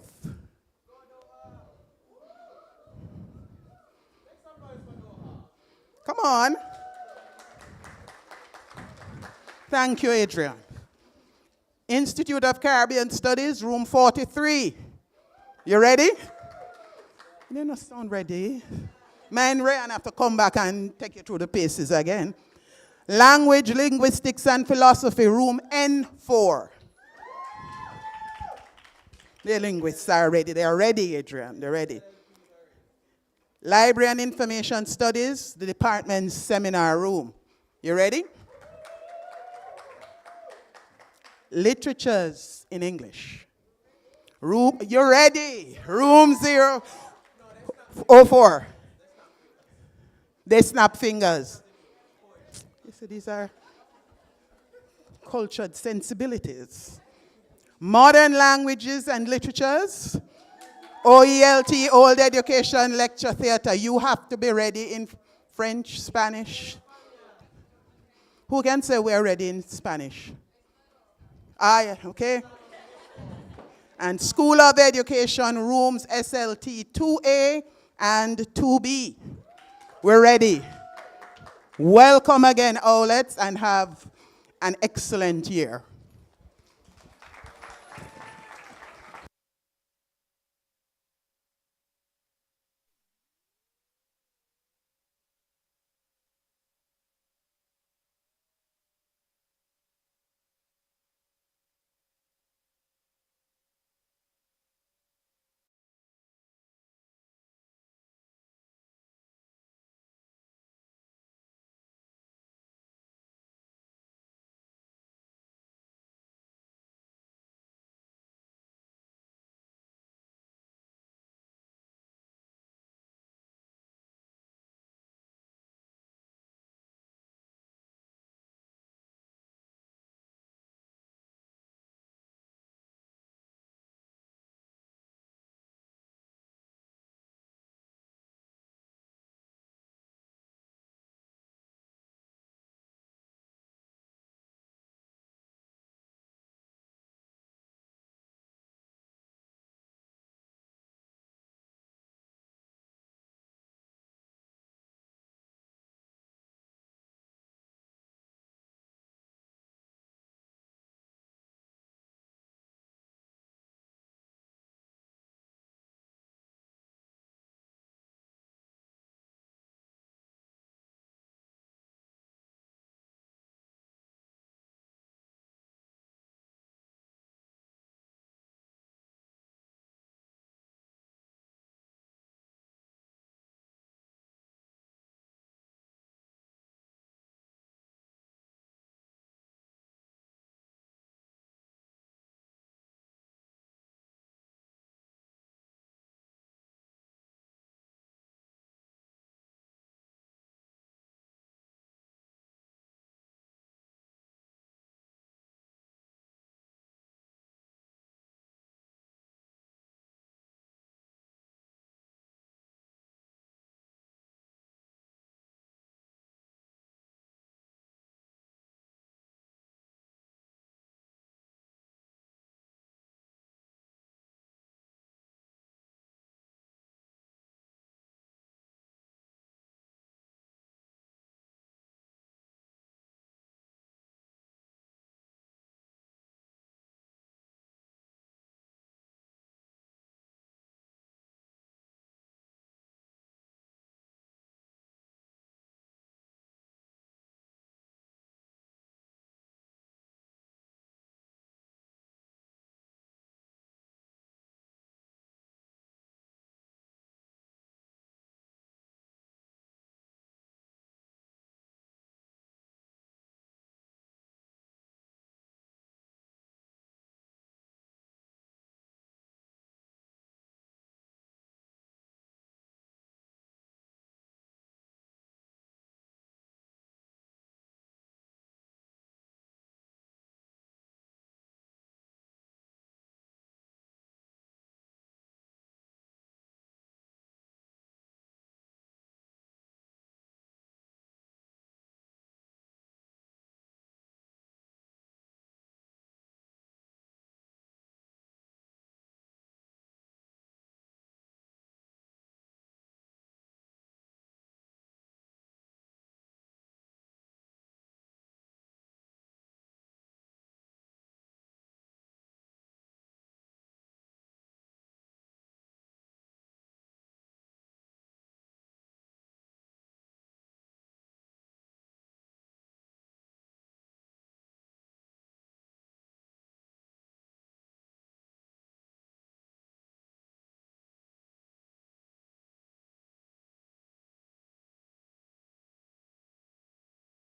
Come on. Thank you, Adrian. Institute of Caribbean Studies, room 43. You ready? You don't sound ready. Man, Ray, and I have to come back and take you through the paces again. Language, Linguistics, and Philosophy, room N4. The linguists are ready. They're ready, Adrian. They're ready. Library and Information Studies, the department's seminar room. You ready? Literatures in English. Room, you ready? Room 004. They snap fingers. You see, these are cultured sensibilities. Modern Languages and Literatures. OELT, Old Education Lecture Theatre. You have to be ready in French, Spanish. Who can say we're ready in Spanish? Yeah, okay. And School of Education rooms SLT 2A and 2B. We're ready. Welcome again, Owlets, and have an excellent year.